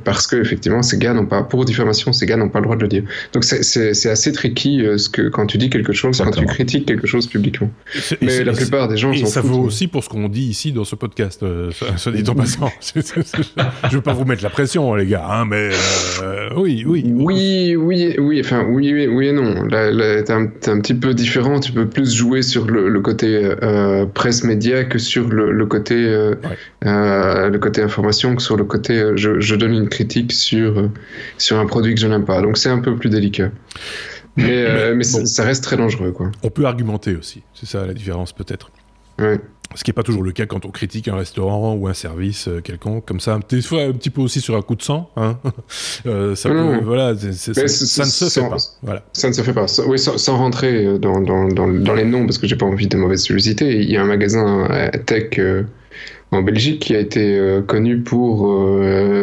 parce que effectivement, ces gars n'ont pas, pour diffamation, ces gars n'ont pas le droit de le dire. Donc c'est assez tricky quand tu dis quelque chose, quand tu critiques quelque chose publiquement. Mais la plupart des gens s'en foutent. Et ça vaut aussi pour ce qu'on dit ici dans ce podcast, soit dit en passant. Je veux pas vous mettre la pression, les gars, hein, mais oui et non. Là t'es un petit peu différent. Tu peux plus jouer sur le côté presse média que sur le côté information, que sur le côté je donne une critique sur un produit que je n'aime pas. Donc c'est un peu plus délicat. Mais ça reste très dangereux, quoi. On peut argumenter aussi. C'est ça la différence, peut-être. Ouais. Ce qui n'est pas toujours le cas quand on critique un restaurant ou un service quelconque, comme ça, des fois un petit peu aussi sur un coup de sang. Hein. Ça ne se fait pas. Voilà. Ça ne se fait pas. Oui, sans rentrer dans les noms, parce que j'ai pas envie de mauvaise publicité. Il y a un magasin tech en Belgique qui a été connu pour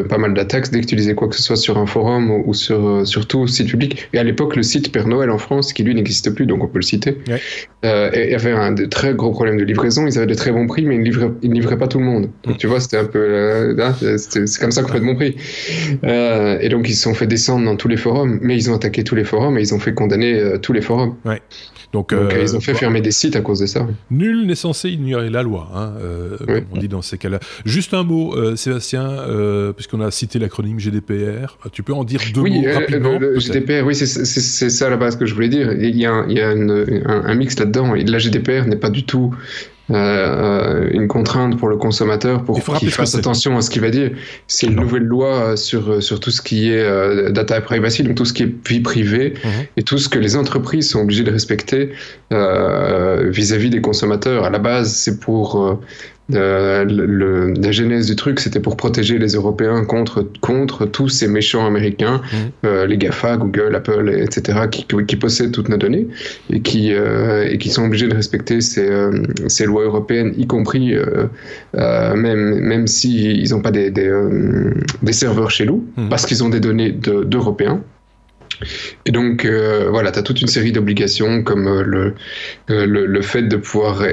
pas mal d'attaques dès que tu disais quoi que ce soit sur un forum ou sur tout site public. Et à l'époque, le site Père Noël en France, qui lui n'existe plus, donc on peut le citer, et avait un de très gros problèmes de livraison. Ils avaient de très bons prix, mais ils ne livraient pas tout le monde. Donc tu vois, c'était un peu... c'est comme ça qu'on fait de bons prix. Et donc ils se sont fait descendre dans tous les forums, mais ils ont attaqué tous les forums et ils ont fait condamner tous les forums. Ouais. Donc ils ont fait fermer des sites à cause de ça. Nul n'est censé ignorer la loi, hein, comme on dit dans ces cas-là. Juste un mot, Sébastien, puisqu'on a cité l'acronyme GDPR, tu peux en dire deux mots rapidement? Le GDPR, oui, c'est ça à la base que je voulais dire. Il y a un mix là-dedans. Et la GDPR n'est pas du tout une contrainte pour le consommateur pour qu'il fasse attention à ce qu'il va dire. C'est une nouvelle loi sur tout ce qui est data privacy, donc tout ce qui est vie privée et tout ce que les entreprises sont obligées de respecter vis-à-vis des consommateurs. À la base, c'est pour la genèse du truc, c'était pour protéger les Européens contre tous ces méchants américains, les GAFA, Google, Apple, etc., qui possèdent toutes nos données et qui sont obligés de respecter ces lois européennes, y compris même s'ils n'ont pas des serveurs chez nous, parce qu'ils ont des données d'Européens. Et donc, voilà, tu as toute une série d'obligations comme le fait de pouvoir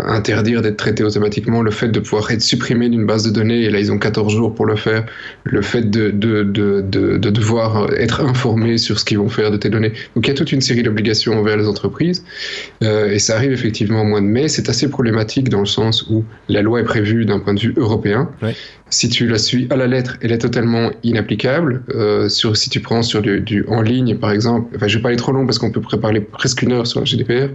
interdire d'être traité automatiquement, le fait de pouvoir être supprimé d'une base de données, et là ils ont 14 jours pour le faire, le fait de devoir être informé sur ce qu'ils vont faire de tes données. Donc il y a toute une série d'obligations envers les entreprises, et ça arrive effectivement au mois de mai. C'est assez problématique dans le sens où la loi est prévue d'un point de vue européen. Ouais. Si tu la suis à la lettre, elle est totalement inapplicable. Si tu prends sur du en ligne, par exemple, enfin, je vais pas aller trop long parce qu'on peut préparer presque une heure sur la GDPR.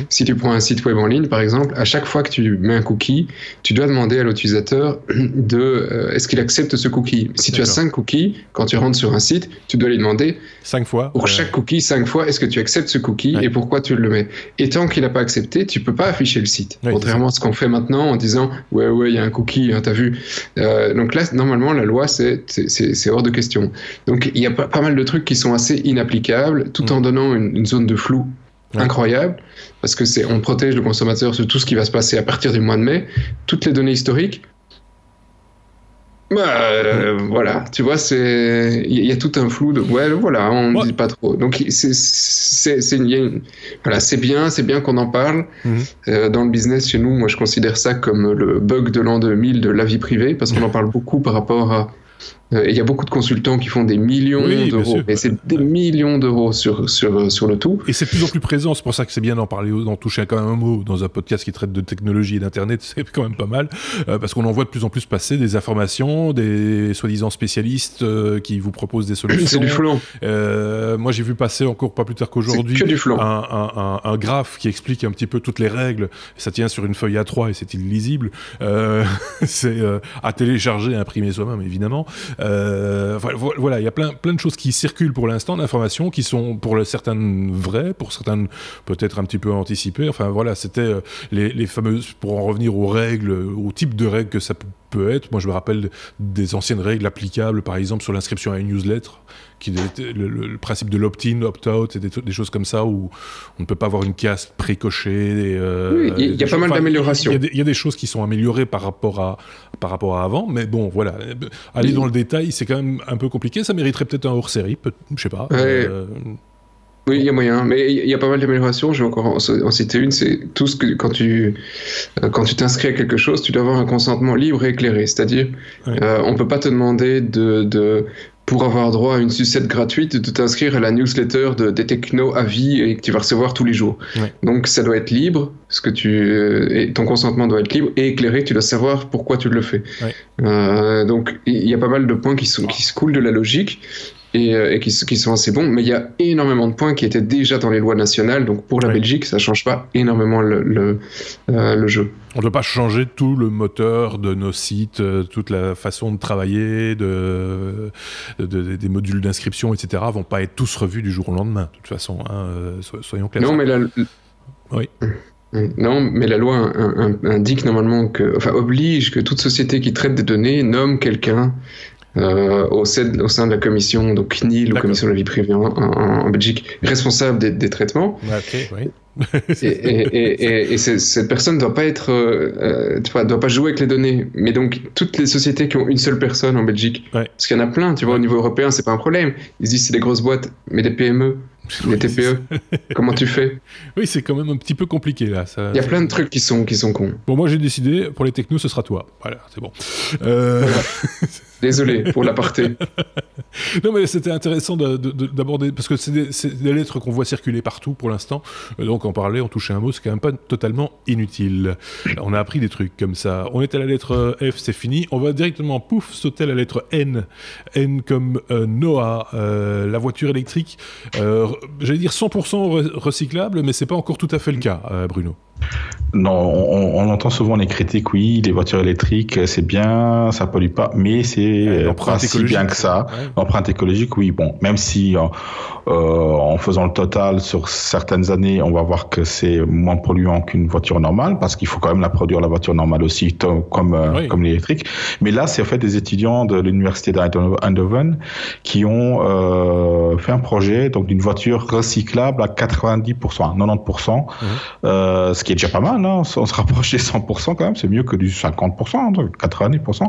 Si tu prends un site web en ligne, par exemple, à chaque fois que tu mets un cookie, tu dois demander à l'utilisateur est-ce qu'il accepte ce cookie. Si tu as 5 cookies, quand tu rentres sur un site, tu dois lui demander 5 fois pour chaque cookie 5 fois, est-ce que tu acceptes ce cookie et pourquoi tu le mets. Et tant qu'il n'a pas accepté, tu peux pas afficher le site. Contrairement à ce qu'on fait maintenant en disant ouais, il y a un cookie, hein, t'as vu. Donc là, normalement, la loi, c'est hors de question. Donc, il y a pas mal de trucs qui sont assez inapplicables, tout en donnant une zone de flou incroyable, parce que on protège le consommateur sur tout ce qui va se passer à partir du mois de mai. Toutes les données historiques, voilà, tu vois, il y a tout un flou de voilà, on ne dit pas trop. Donc c'est bien qu'on en parle. Dans le business chez nous, moi je considère ça comme le bug de l'an 2000 de la vie privée, parce qu'on en parle beaucoup par rapport à il y a beaucoup de consultants qui font des millions d'euros, mais c'est des millions d'euros sur le tout. Et c'est de plus en plus présent, c'est pour ça que c'est bien d'en parler, d'en toucher quand même un mot dans un podcast qui traite de technologie et d'internet, c'est quand même pas mal, parce qu'on en voit de plus en plus passer des informations, des soi-disant spécialistes qui vous proposent des solutions. C'est du flan. Moi j'ai vu passer encore pas plus tard qu'aujourd'hui un graphe qui explique un petit peu toutes les règles, ça tient sur une feuille A3 et c'est illisible, c'est à télécharger et à imprimer soi-même évidemment. Voilà, il y a plein de choses qui circulent pour l'instant, d'informations qui sont pour certaines vraies, pour certaines peut-être un petit peu anticipées. Enfin voilà, c'était les fameuses, pour en revenir aux règles, au type de règles que ça peut être. Moi je me rappelle des anciennes règles applicables, par exemple sur l'inscription à une newsletter, qui le principe de l'opt-in, opt-out, et des choses comme ça où on ne peut pas avoir une case précochée. Oui, il y a pas mal d'améliorations. Il y a des choses qui sont améliorées par rapport à avant, mais bon, voilà. Aller dans le détail, c'est quand même un peu compliqué. Ça mériterait peut-être un hors-série, je sais pas. Oui, il y a moyen, mais il y a pas mal d'améliorations. Je vais encore en citer une, c'est tout ce que quand tu t'inscris à quelque chose, tu dois avoir un consentement libre et éclairé. C'est-à-dire, on peut pas te demander pour avoir droit à une sucette gratuite, de t'inscrire à la newsletter des technos à vie et que tu vas recevoir tous les jours. Donc ça doit être libre, et ton consentement doit être libre et éclairé, tu dois savoir pourquoi tu le fais. Donc il y a pas mal de points qui se coulent de la logique et qui sont assez bons, mais il y a énormément de points qui étaient déjà dans les lois nationales, donc pour la Belgique, ça change pas énormément le jeu. On ne doit pas changer tout le moteur de nos sites, toute la façon de travailler, des modules d'inscription, etc. vont pas être tous revus du jour au lendemain, de toute façon, soyons clairs. Non, mais la loi indique normalement oblige que toute société qui traite des données nomme quelqu'un au sein de la commission, donc CNIL, ou Commission de la vie privée en Belgique, responsable des traitements. Et cette personne ne doit pas doit pas jouer avec les données. Mais donc, toutes les sociétés qui ont une seule personne en Belgique, parce qu'il y en a plein, tu vois, au niveau européen, c'est pas un problème. Ils se disent c'est des grosses boîtes, mais des PME, des TPE, comment tu fais? Oui, c'est quand même un petit peu compliqué là. Il y a plein de trucs qui sont cons. Bon, moi j'ai décidé, pour les technos, ce sera toi. Voilà, c'est bon. Voilà. Désolé pour l'aparté. Non, mais c'était intéressant d'aborder, parce que c'est des lettres qu'on voit circuler partout pour l'instant. Donc en parler, en toucher un mot, c'est quand même pas totalement inutile. On a appris des trucs comme ça. On est à la lettre F, c'est fini. On va directement, sauter à la lettre N. N comme Noah, la voiture électrique. J'allais dire 100% recyclable, mais c'est pas encore tout à fait le cas, Bruno. Non, on entend souvent les critiques, oui, les voitures électriques, c'est bien, ça pollue pas, mais c'est pas si bien que ça. L'empreinte écologique, oui, bon, même si en faisant le total sur certaines années, on va voir que c'est moins polluant qu'une voiture normale, parce qu'il faut quand même la produire, la voiture normale aussi, comme l'électrique. Mais là, c'est en fait des étudiants de l'université d'Eindhoven qui ont fait un projet donc d'une voiture recyclable à 90%, 90%, ce qui est déjà pas mal. On se rapproche des 100% quand même, c'est mieux que du 50%, 90%.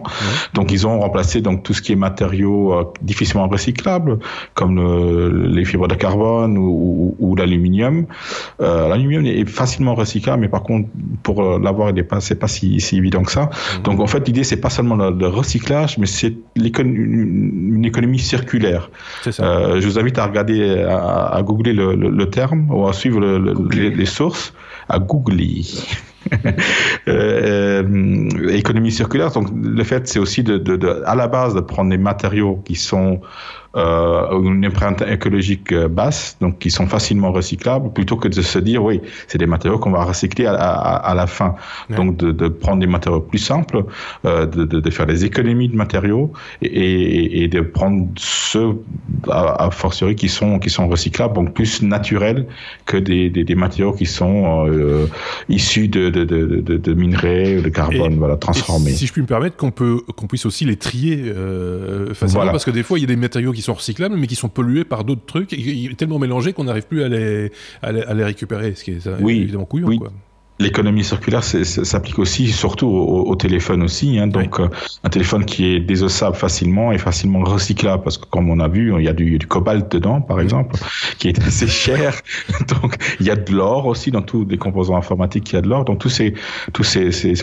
Donc ils ont remplacé donc tout ce qui est matériaux difficilement recyclables, comme les fibres de carbone ou l'aluminium. L'aluminium est facilement recyclable, mais par contre pour l'avoir, c'est pas si évident que ça. Donc en fait l'idée c'est pas seulement le recyclage, mais c'est une économie circulaire. C'est ça. Je vous invite à regarder, à googler le terme ou à suivre les sources. À googler. Économie circulaire, donc le fait c'est aussi à la base de prendre des matériaux qui sont une empreinte écologique basse, donc qui sont facilement recyclables, plutôt que de se dire oui, c'est des matériaux qu'on va recycler à la fin. Donc de prendre des matériaux plus simples, de faire des économies de matériaux et de prendre ceux à fortiori qui sont recyclables, donc plus naturels que des matériaux qui sont issus de minerais, de carbone, transformés. Si je puis me permettre, qu'on puisse aussi les trier facilement, parce que des fois il y a des matériaux qui sont recyclables mais qui sont pollués par d'autres trucs et tellement mélangés qu'on n'arrive plus à les récupérer, ce qui est évidemment couillon, quoi. L'économie circulaire s'applique aussi, surtout au téléphone aussi. Donc, un téléphone qui est désossable facilement et facilement recyclable, parce que comme on a vu, il y a du cobalt dedans, par exemple, qui est assez cher. Donc, il y a de l'or aussi dans tous les composants informatiques. Il y a de l'or. Donc, tous ces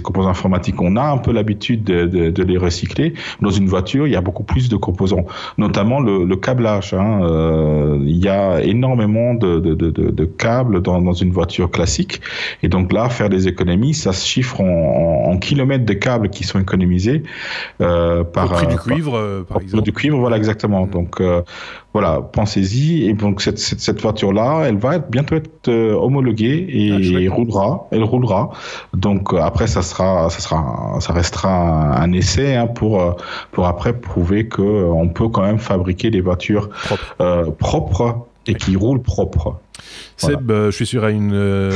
composants informatiques, on a un peu l'habitude de les recycler. Dans une voiture, il y a beaucoup plus de composants, notamment le câblage. Il y a énormément de câbles dans une voiture classique, et donc là, faire des économies, ça se chiffre en kilomètres de câbles qui sont économisés au prix du cuivre, par exemple. Du cuivre, voilà, exactement. Donc voilà, pensez-y. Et donc cette voiture-là, elle va bientôt être homologuée et elle roulera. Donc après, ça restera un essai pour après prouver que on peut quand même fabriquer des voitures propres et qui roulent propres. Seb, je suis sûr à une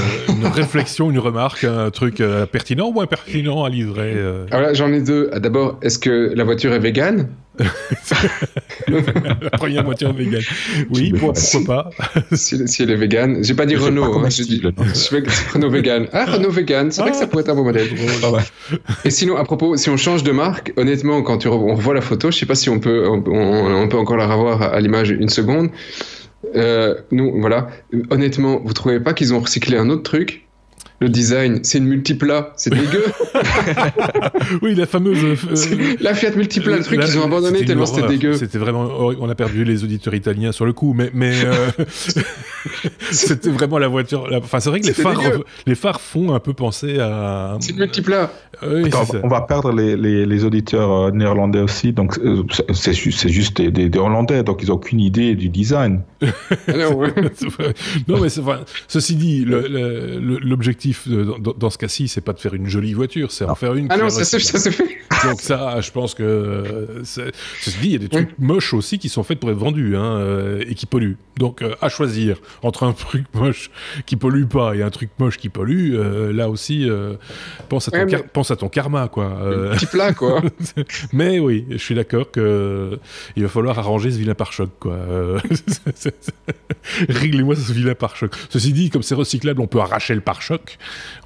réflexion, une remarque, un truc pertinent ou impertinent à livrer Alors là, j'en ai deux. D'abord, est-ce que la voiture est végane? La première voiture végane. Oui, pourquoi pas. Si elle est végane. J'ai pas dit Renault. J'ai dit Renault végane. Ah, Renault végane. C'est vrai que ça pourrait être un bon modèle. Et sinon, à propos, si on change de marque, honnêtement, quand on revoit la photo, je sais pas si on peut encore la revoir à l'image une seconde. Nous, voilà. Honnêtement, vous trouvez pas qu'ils ont recyclé un autre truc? Le design, c'est une multipla, c'est dégueu. Oui, la fameuse... la Fiat Multipla, le truc qu'ils ont abandonné tellement c'était dégueu. C'était vraiment... On a perdu les auditeurs italiens sur le coup, mais c'était vraiment la voiture... Enfin, c'est vrai que les phares font un peu penser à... C'est une multipla. Oui, attends, on va perdre les auditeurs néerlandais aussi, donc c'est juste des Hollandais, donc ils n'ont aucune idée du design. Non, mais ceci dit, l'objectif dans ce cas-ci, c'est pas de faire une jolie voiture, c'est en faire une. Ah non, ça se fait. Donc ça, je pense que ceci dit, il y a des trucs moches aussi qui sont faits pour être vendus et qui polluent. Donc à choisir entre un truc moche qui pollue pas et un truc moche qui pollue, là aussi, pense à ton karma, quoi. Petit plat, quoi. Mais oui, je suis d'accord que il va falloir arranger ce vilain pare-choc, quoi. Réglez-moi ce vilain pare-choc. Ceci dit, comme c'est recyclable, on peut arracher le pare-choc.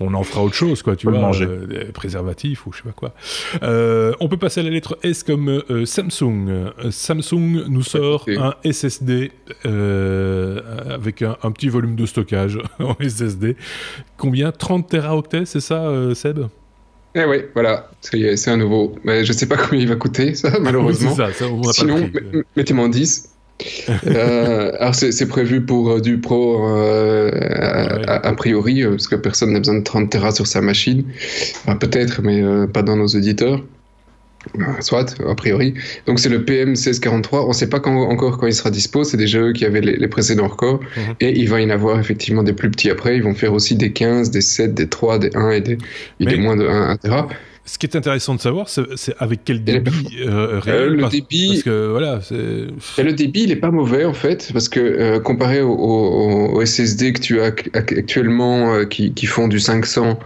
On en fera autre chose, quoi, tu vois. Manger. Préservatif ou je sais pas quoi. On peut passer à la lettre S comme Samsung. Samsung nous sort un SSD avec un petit volume de stockage en SSD. Combien? 30 teraoctets, c'est ça, Seb? Eh oui, voilà, c'est un nouveau. Mais je sais pas combien il va coûter, ça, malheureusement. Oui, c'est ça, on n'a Sinon, pas le prix. mettez-moi en 10. Alors c'est prévu pour du pro a priori, parce que personne n'a besoin de 30 Tera sur sa machine. Enfin, peut-être, mais pas dans nos auditeurs. Soit, a priori. Donc c'est le PM1643. On ne sait pas encore quand il sera dispo. C'est déjà eux qui avaient les précédents records. Et il va y en avoir effectivement des plus petits après. Ils vont faire aussi des 15, des 7, des 3, des 1 et des moins de 1 Tera. Ce qui est intéressant de savoir, c'est avec quel débit réel. Le débit, parce que voilà, le débit, il est pas mauvais en fait, parce que comparé au SSD que tu as actuellement, qui font du 500,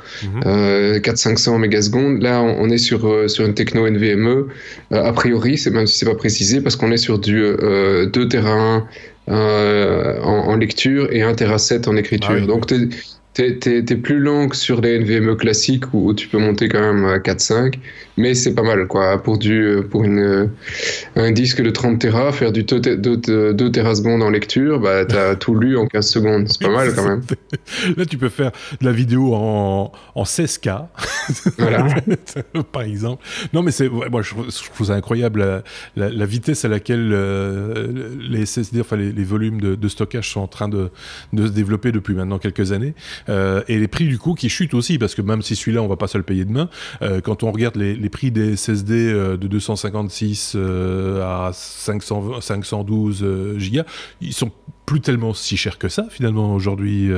400-500 mégasecondes, là on est sur une techno NVMe. A priori, même si c'est pas précisé, parce qu'on est sur du 2 Tera 1 en lecture et 1 Tera 7 en écriture. Ah oui. Donc T'es plus lent que sur les NVMe classiques où tu peux monter quand même à 4-5, mais c'est pas mal quoi. Pour un disque de 30 Tera, faire du 2 Terasecondes en lecture, bah t'as tout lu en 15 secondes. C'est pas mal quand même. Là, tu peux faire de la vidéo en 16K, voilà. par exemple. Non, mais moi, je trouve ça incroyable la vitesse à laquelle les SSD, enfin les volumes de stockage sont en train de se développer depuis maintenant quelques années. Et les prix du coup qui chutent aussi, parce que même si celui-là on va pas se le payer demain, quand on regarde les prix des SSD de 256 à 512 gigas, ils sont plus tellement si chers que ça finalement aujourd'hui.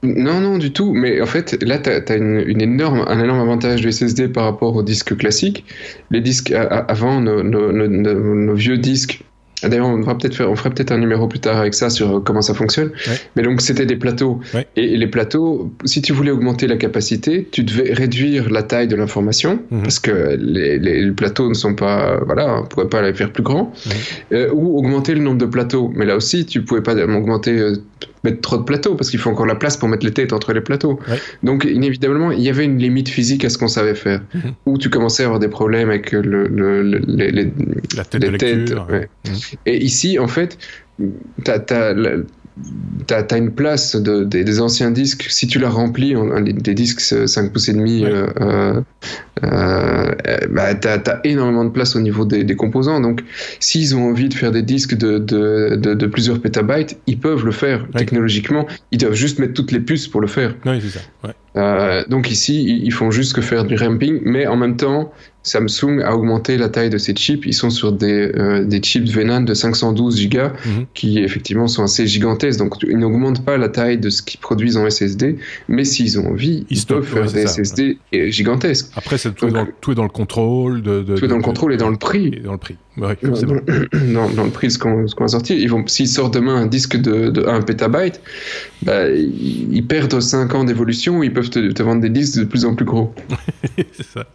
Non, du tout. Mais en fait, là, tu as un énorme avantage du SSD par rapport aux disques classiques. Les disques avant, nos vieux disques. D'ailleurs, on ferait peut-être un numéro plus tard avec ça sur comment ça fonctionne. Ouais. Mais donc, c'était des plateaux. Ouais. Et les plateaux, si tu voulais augmenter la capacité, tu devais réduire la taille de l'information, parce que les plateaux ne sont pas, voilà, on pourrait pas les faire plus grands, ou augmenter le nombre de plateaux. Mais là aussi, tu pouvais pas mettre trop de plateaux, parce qu'il faut encore la place pour mettre les têtes entre les plateaux. Ouais. Donc, inévitablement, il y avait une limite physique à ce qu'on savait faire, où tu commençais à avoir des problèmes avec la tête de lecture. Ouais. Et ici, en fait, t'as une place des anciens disques. Si tu la remplis, des disques 5 pouces et demi, t'as énormément de place au niveau des composants. Donc, s'ils ont envie de faire des disques de plusieurs pétabytes, ils peuvent le faire technologiquement. Ils doivent juste mettre toutes les puces pour le faire. Oui, c'est ça. Ouais. Donc ici, ils font juste que faire du ramping, mais en même temps, Samsung a augmenté la taille de ses chips. Ils sont sur des chips VNAND de 512 Go qui effectivement sont assez gigantesques. Donc ils n'augmentent pas la taille de ce qu'ils produisent en SSD, mais s'ils ont envie, ils peuvent faire des SSD gigantesques. Après, tout est dans le contrôle. Tout est dans le contrôle et dans le prix. Et dans le prix. Ouais, dans le prix, ce qu'on va sortir. S'ils sortent demain un disque de 1 pétabyte, ils perdent 5 ans d'évolution, ils peuvent te vendre des disques de plus en plus gros. C'est ça.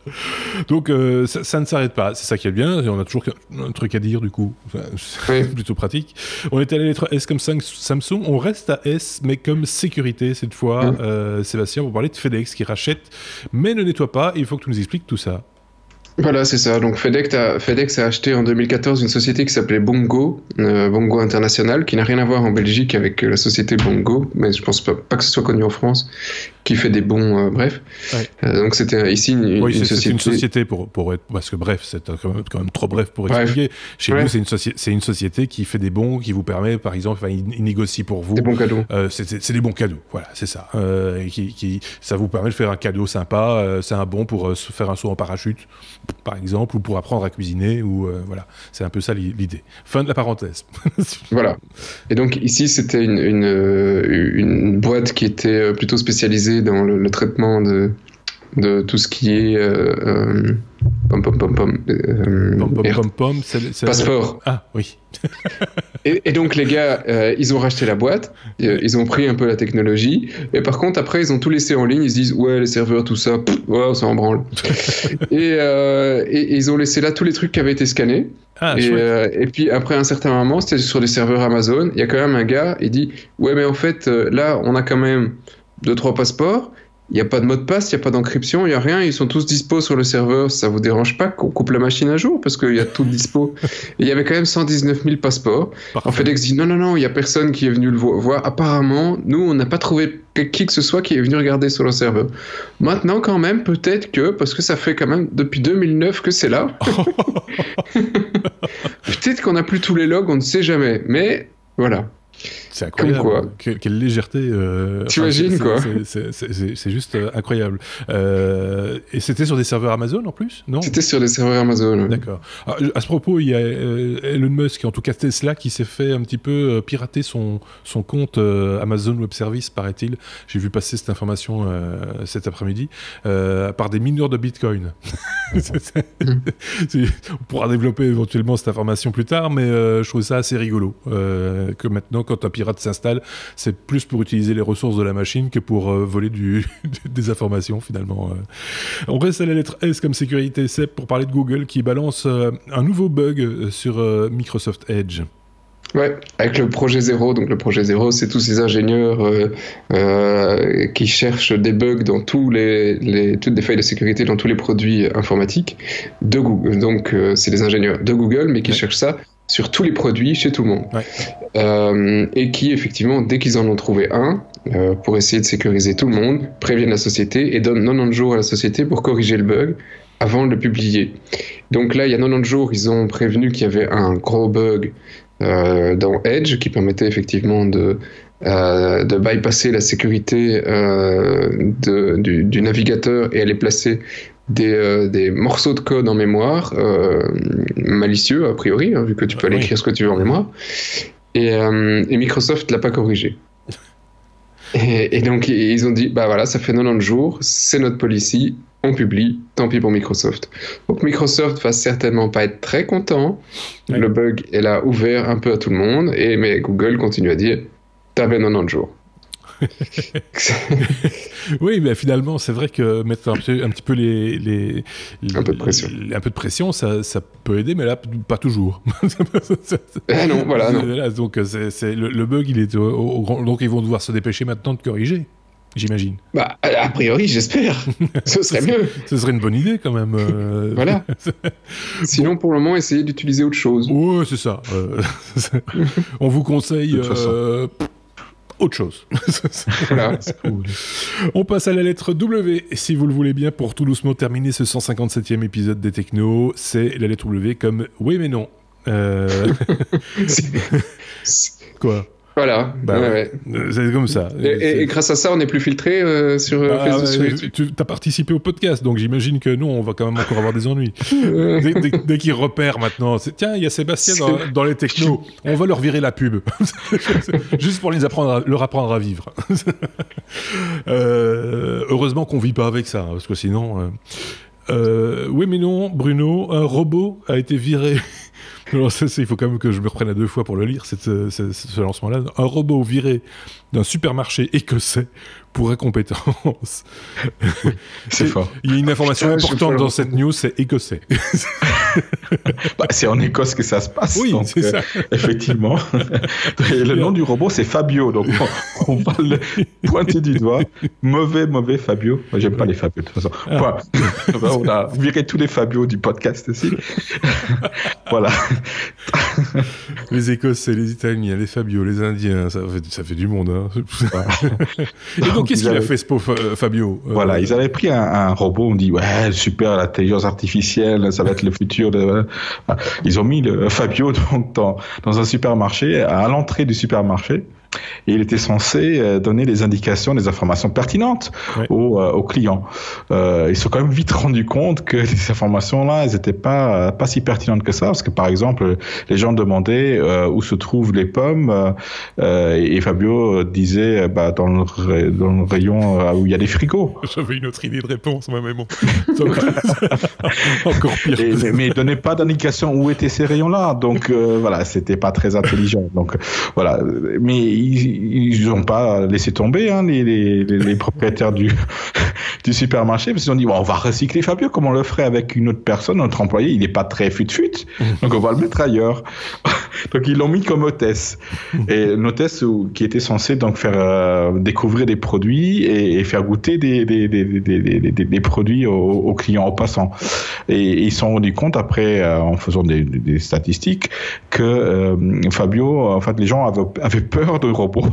Donc ça ne s'arrête pas, c'est ça qui est bien, on a toujours un truc à dire du coup, c'est plutôt pratique. On est à la lettre S comme Samsung, on reste à S mais comme sécurité cette fois. Sébastien, vous parlez de FedEx qui rachète mais ne nettoie pas, il faut que tu nous expliques tout ça. Voilà, c'est ça. Donc FedEx a acheté en 2014 une société qui s'appelait Bongo, Bongo International, qui n'a rien à voir en Belgique avec la société Bongo, mais je pense pas que ce soit connu en France, qui fait des bons, bref. Ouais. Donc c'était ici une société. C'est une société pour être, parce que bref, c'est quand même trop bref pour expliquer. Chez nous, c'est une société qui fait des bons, qui vous permet, par exemple, il négocie pour vous. Des bons cadeaux. C'est des bons cadeaux, voilà, c'est ça. Ça vous permet de faire un cadeau sympa, c'est un bon pour se faire un saut en parachute, par exemple, ou pour apprendre à cuisiner, ou voilà, c'est un peu ça l'idée. Fin de la parenthèse. Voilà. Et donc ici, c'était une boîte qui était plutôt spécialisée dans le traitement de tout ce qui est passeport. Ah oui. et donc les gars, ils ont racheté la boîte, ils ont pris un peu la technologie, et par contre après ils ont tout laissé en ligne, ils se disent ouais les serveurs tout ça, on s'en branle. et ils ont laissé là tous les trucs qui avaient été scannés. Ah, et puis après un certain moment, c'était sur les serveurs Amazon, il y a quand même un gars, il dit ouais mais en fait là on a quand même 2-3 passeports. Il n'y a pas de mot de passe, il n'y a pas d'encryption, il n'y a rien, ils sont tous dispo sur le serveur. Ça vous dérange pas qu'on coupe la machine à jour parce qu'il y a tout dispo. Et il y avait quand même 119 000 passeports. Parfait. En FedEx dit non, il n'y a personne qui est venu le voir. Apparemment, nous, on n'a pas trouvé qui que ce soit qui est venu regarder sur le serveur. Maintenant, quand même, peut-être que, parce que ça fait quand même depuis 2009 que c'est là. Peut-être qu'on n'a plus tous les logs, on ne sait jamais. Mais voilà. C'est incroyable. Comme quoi. Quelle légèreté. T'imagines, quoi. C'est juste incroyable. Et c'était sur des serveurs Amazon en plus, non? C'était sur des serveurs Amazon. Ouais. D'accord. Alors, à ce propos, il y a Elon Musk, en tout cas Tesla, qui s'est fait un petit peu pirater son compte Amazon Web Service, paraît-il. J'ai vu passer cette information cet après-midi, par des mineurs de Bitcoin. On pourra développer éventuellement cette information plus tard, mais je trouve ça assez rigolo. Que maintenant, quand un pirate s'installe, c'est plus pour utiliser les ressources de la machine que pour voler des informations, finalement. On reste à la lettre S comme sécurité, c'est pour parler de Google qui balance un nouveau bug sur Microsoft Edge. Ouais, avec le projet Zéro. Donc le projet Zéro, c'est tous ces ingénieurs qui cherchent des bugs dans toutes les failles de sécurité dans tous les produits informatiques de Google. Donc c'est des ingénieurs de Google, mais qui cherchent ça sur tous les produits chez tout le monde. Ouais. Et qui, effectivement, dès qu'ils en ont trouvé un, pour essayer de sécuriser tout le monde, préviennent la société et donnent 90 jours à la société pour corriger le bug avant de le publier. Donc là, il y a 90 jours, ils ont prévenu qu'il y avait un gros bug dans Edge qui permettait effectivement de bypasser la sécurité du navigateur et aller placer des morceaux de code en mémoire malicieux a priori, hein, vu que tu peux aller écrire ce que tu veux en mémoire, et Microsoft l'a pas corrigé. Et donc ils ont dit bah voilà, ça fait 90 jours, c'est notre policy, on publie, tant pis pour Microsoft. Donc Microsoft va certainement pas être très content. Ouais. Le bug est là ouvert un peu à tout le monde, mais Google continue à dire t'avais 90 jours. Oui, mais finalement, c'est vrai que mettre un petit peu un peu de pression. Un peu de pression, ça peut aider, mais là, pas toujours. Non, voilà. Non. Là, donc, le bug, il est donc ils vont devoir se dépêcher maintenant de corriger. J'imagine. Bah, a priori, j'espère. Ce serait mieux. Ce serait une bonne idée, quand même. Voilà. Sinon, pour le moment, essayez d'utiliser autre chose. Ouais, c'est ça. On vous conseille autre chose. Voilà. On passe à la lettre W, si vous le voulez bien, pour tout doucement terminer ce 157e épisode des Technos. C'est la lettre W comme oui, mais non. Quoi? Voilà, bah, ouais. C'est comme ça. Et grâce à ça, on n'est plus filtré sur Facebook, sur YouTube. Tu as participé au podcast, donc j'imagine que nous, on va quand même encore avoir des ennuis. Dès qu'ils repèrent maintenant, tiens, il y a Sébastien dans les Technos, on va leur virer la pub. Juste pour leur apprendre à vivre. Heureusement qu'on ne vit pas avec ça, parce que sinon... oui, mais non, Bruno, un robot a été viré... Alors il faut quand même que je me reprenne à deux fois pour le lire, ce lancement-là. Un robot viré d'un supermarché écossais pour incompétence. C'est fort. Il y a une information importante dans cette news, c'est écossais. Bah, c'est en Écosse que ça se passe. Oui, donc, c'est ça. Effectivement. Et le nom du robot, c'est Fabio. Donc, on va le pointer du doigt. Mauvais Fabio. Moi, j'aime pas les Fabio, de toute façon. Ah. On a viré tous les Fabio du podcast aussi. Voilà. Les Écossais, les Italiens, les Fabio, les Indiens, ça fait du monde. Hein. Et donc, qu'est-ce qu'il a fait, ce pauvre Fabio? Voilà, ils avaient pris un robot, on dit, ouais, super, l'intelligence artificielle, ça va être le futur. Ils ont mis le Fabio donc, dans un supermarché, à l'entrée du supermarché. Et il était censé donner des indications, des informations pertinentes aux clients. Ils se sont quand même vite rendus compte que ces informations-là, elles n'étaient pas si pertinentes que ça, parce que par exemple, les gens demandaient où se trouvent les pommes, et Fabio disait dans le rayon où il y a des frigos. J'avais une autre idée de réponse, moi, mais bon. Encore pire. Mais il donnait pas d'indication où étaient ces rayons-là, donc voilà, c'était pas très intelligent. Donc voilà, mais ils n'ont pas laissé tomber les propriétaires du supermarché, parce qu'ils ont dit bon, on va recycler Fabio comme on le ferait avec une autre personne, notre employé, il n'est pas très fut-fut, donc on va le mettre ailleurs. Donc ils l'ont mis comme hôtesse, et une hôtesse qui était censée donc faire découvrir des produits et faire goûter des produits aux clients, aux passants. Et ils se sont rendus compte après, en faisant des statistiques, que Fabio, en fait, les gens avaient peur de robots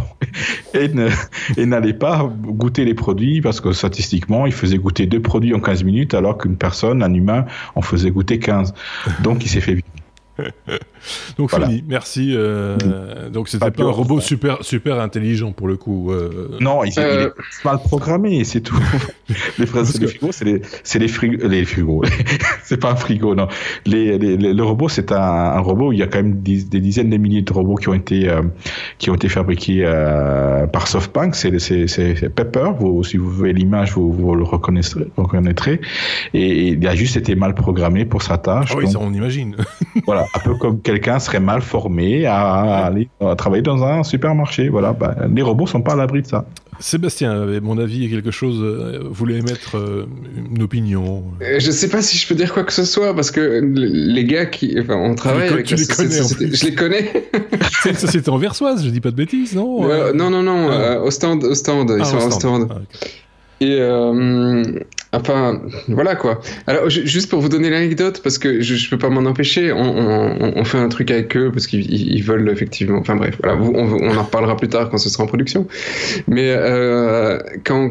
et n'allaient pas goûter les produits parce que statistiquement, il faisait goûter 2 produits en 15 minutes alors qu'une personne, un humain, en faisait goûter 15. Donc il s'est fait vite. Donc Voilà. fini, merci. Donc c'était Pas pas un peur, robot ça. super intelligent pour le coup. Non, il est mal programmé, c'est tout. Les phrases, Parce les que- frigos, c'est les frigos. C'est pas un frigo, non. Le robot, c'est un robot où il y a quand même des dizaines de milliers de robots qui ont été fabriqués par SoftBank. C'est Pepper. Si vous voyez l'image, vous le reconnaîtrez. Et il a juste été mal programmé pour sa tâche. Ah oui, Donc, ça on imagine. voilà, un peu comme quelqu'un serait mal formé à aller travailler dans un supermarché. Voilà, les robots sont pas à l'abri de ça. Sébastien, à mon avis, quelque chose, voulait émettre une opinion. Je sais pas si je peux dire quoi que ce soit parce que les gars on travaille avec tu les connais, en société. plus. Je les connais. C'est une société anversoise, je dis pas de bêtises, non Non, au stand, ils sont au stand. Ah, ok. Et enfin, voilà quoi. Alors, juste pour vous donner l'anecdote, parce que je peux pas m'en empêcher, on fait un truc avec eux parce qu'ils veulent effectivement. Enfin bref, voilà, on en reparlera plus tard quand ce sera en production. Mais quand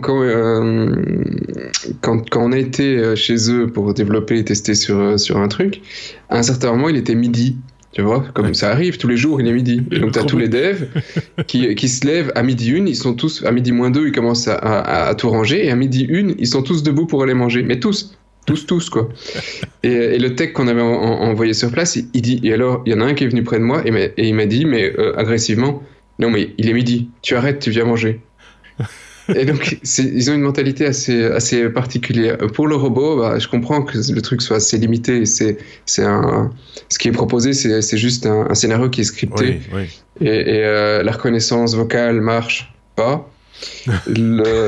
on a été chez eux pour développer et tester sur un truc, à un certain moment, il était midi. Tu vois, comme ça arrive tous les jours, il est midi. Et donc, tu as tous les devs qui se lèvent à midi 1, ils sont tous, à midi moins 2, ils commencent à tout ranger, et à midi 1, ils sont tous debout pour aller manger. Mais tous, quoi. Et le tech qu'on avait envoyé sur place, il dit, et alors, il y en a un qui est venu près de moi, et il m'a dit, mais agressivement, non, mais il est midi, tu arrêtes, tu viens manger. Et donc, ils ont une mentalité assez particulière. Pour le robot, je comprends que le truc soit assez limité. Ce qui est proposé, c'est juste un scénario qui est scripté. Oui. Et la reconnaissance vocale marche pas. La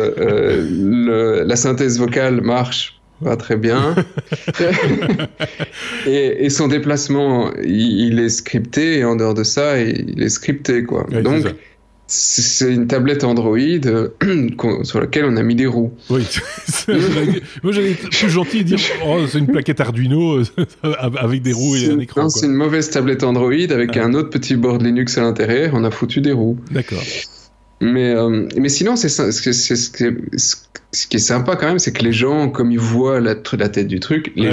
synthèse vocale marche pas très bien. et son déplacement, il est scripté. Et en dehors de ça, il est scripté, quoi. Oui, donc, c'est une tablette Android sur laquelle on a mis des roues. Oui, moi j'allais être plus gentil et dire c'est une plaquette Arduino avec des roues et un écran. Non, c'est une mauvaise tablette Android avec un autre petit board Linux à l'intérieur. On a foutu des roues. D'accord. Mais sinon, ce qui est sympa quand même, c'est que les gens, comme ils voient la tête du truc, les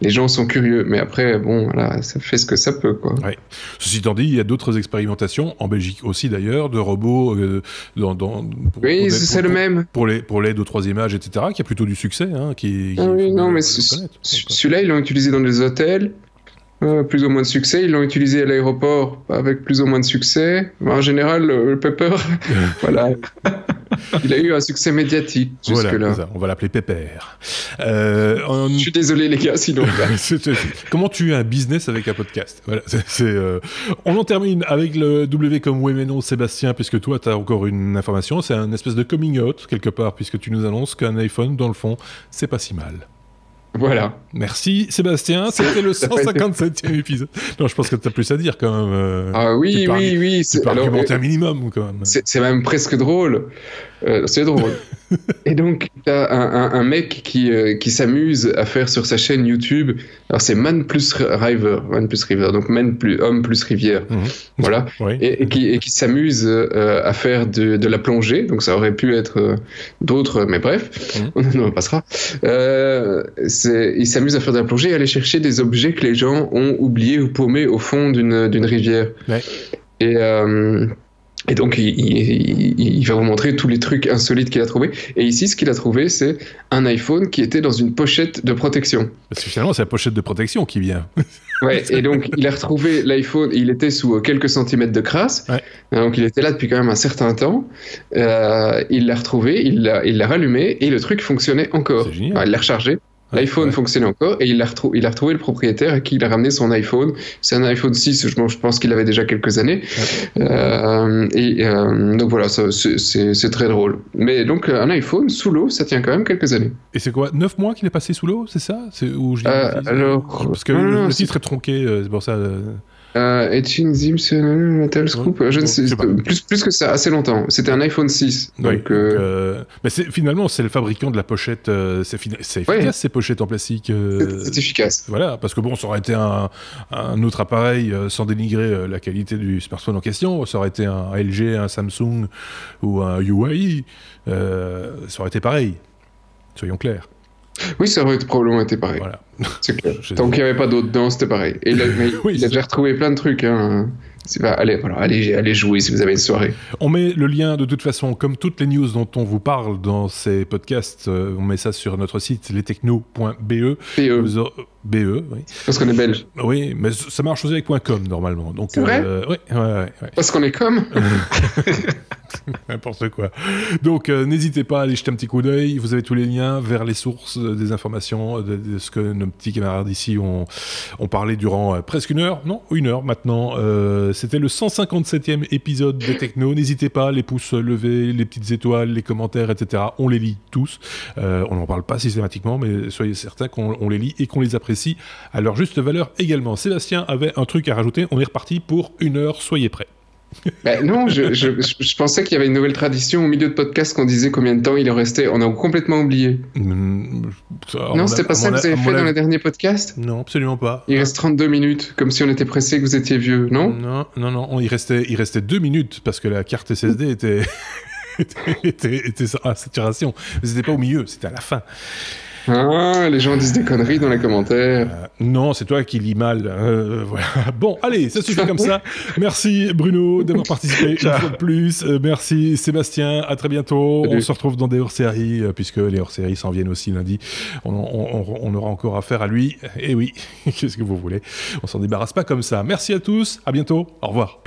gens sont curieux, mais après, bon, voilà, ça fait ce que ça peut, quoi. Ouais. Ceci étant dit, il y a d'autres expérimentations, en Belgique aussi d'ailleurs, de robots c'est le même. Pour l'aide au troisième âge, etc., qui a plutôt du succès. Mais celui-là, ils l'ont utilisé dans les hôtels, plus ou moins de succès. Ils l'ont utilisé à l'aéroport avec plus ou moins de succès. En général, le Pepper, voilà. Il a eu un succès médiatique jusque-là. Voilà, ça, on va l'appeler Pépère. Je suis désolé les gars, sinon... Comment tu as un business avec un podcast? Voilà, on en termine avec le W comme oui mais non, Sébastien, puisque toi tu as encore une information, c'est un espèce de coming out quelque part, puisque tu nous annonces qu'un iPhone, dans le fond, c'est pas si mal. Voilà. Merci Sébastien, c'était le 157e épisode. Non, je pense que tu as plus à dire quand même. Ah oui. Tu peux argumenter un minimum quand même. C'est même presque drôle. C'est drôle. Et donc, t'as un mec qui s'amuse à faire sur sa chaîne YouTube. Alors, c'est Man plus River, donc homme plus rivière. Voilà. Oui. Et qui s'amuse à faire de la plongée. Donc, ça aurait pu être d'autres, mais bref, on passera. Il s'amuse à faire de la plongée et à aller chercher des objets que les gens ont oubliés ou paumés au fond d'une rivière. Ouais. Et donc, il va vous montrer tous les trucs insolites qu'il a trouvés. Et ici, ce qu'il a trouvé, c'est un iPhone qui était dans une pochette de protection. Parce que finalement, c'est la pochette de protection qui vient. Ouais, et donc, il a retrouvé l'iPhone, il était sous quelques centimètres de crasse. Ouais. Donc, il était là depuis quand même un certain temps. Il l'a retrouvé, il l'a rallumé, et le truc fonctionnait encore. C'est génial. Il l'a rechargé. L'iPhone fonctionnait encore et il a retrouvé le propriétaire à qui il a ramené son iPhone. C'est un iPhone 6, je pense qu'il avait déjà quelques années. Donc voilà, c'est très drôle. Mais donc un iPhone sous l'eau, ça tient quand même quelques années. Et c'est quoi, 9 mois qu'il est passé sous l'eau, c'est ça? Alors, parce que le titre est tronqué, c'est pour ça... Etching Zims Metal Scoop, je ne sais pas. Plus que ça, assez longtemps. C'était un iPhone 6. Donc, mais finalement, c'est le fabricant de la pochette. C'est efficace ces pochettes en plastique. C'est efficace. Voilà, parce que bon, ça aurait été un autre appareil sans dénigrer la qualité du smartphone en question. Ça aurait été un LG, un Samsung ou un Huawei. Ça aurait été pareil. Soyons clairs. Oui, ça aurait probablement été pareil. Voilà. C'est clair. Tant qu'il n'y avait pas d'autres dedans, c'était pareil. Et il a déjà retrouvé plein de trucs. Hein. Allez jouer si vous avez une soirée. On met le lien de toute façon, comme toutes les news dont on vous parle dans ces podcasts, on met ça sur notre site lestechno.be. BE, oui. Parce qu'on est belge. Oui, mais ça marche aussi avec .com normalement. Donc, c'est vrai ouais. Parce qu'on est comme n'importe quoi. Donc n'hésitez pas à aller jeter un petit coup d'œil. Vous avez tous les liens vers les sources des informations, de ce que nos petits camarades ici ont parlé durant presque une heure maintenant. C'était le 157e épisode des Techno. N'hésitez pas, les pouces levés, les petites étoiles, les commentaires, etc. On les lit tous. On n'en parle pas systématiquement, mais soyez certains qu'on les lit et qu'on les apprécie à leur juste valeur également. Sébastien avait un truc à rajouter. On est reparti pour une heure. Soyez prêts. Ben non, je pensais qu'il y avait une nouvelle tradition au milieu de podcast qu'on disait combien de temps il en restait. On a complètement oublié. Non, c'était pas ça que vous avez fait dans le dernier podcast ? Non, absolument pas. Il reste 32 minutes, comme si on était pressé que vous étiez vieux, non ? Non, il restait 2 minutes parce que la carte SSD était à saturation. Mais c'était pas au milieu, c'était à la fin. Ah, les gens disent des conneries dans les commentaires. Non, c'est toi qui lis mal. Voilà. Bon, allez, ça suffit comme ça. Merci Bruno d'avoir participé une fois de plus. Merci Sébastien, à très bientôt. Salut. On se retrouve dans des hors-séries, puisque les hors-séries s'en viennent aussi lundi. On aura encore affaire à lui. Et oui, qu'est-ce que vous voulez ? On s'en débarrasse pas comme ça. Merci à tous, à bientôt, au revoir.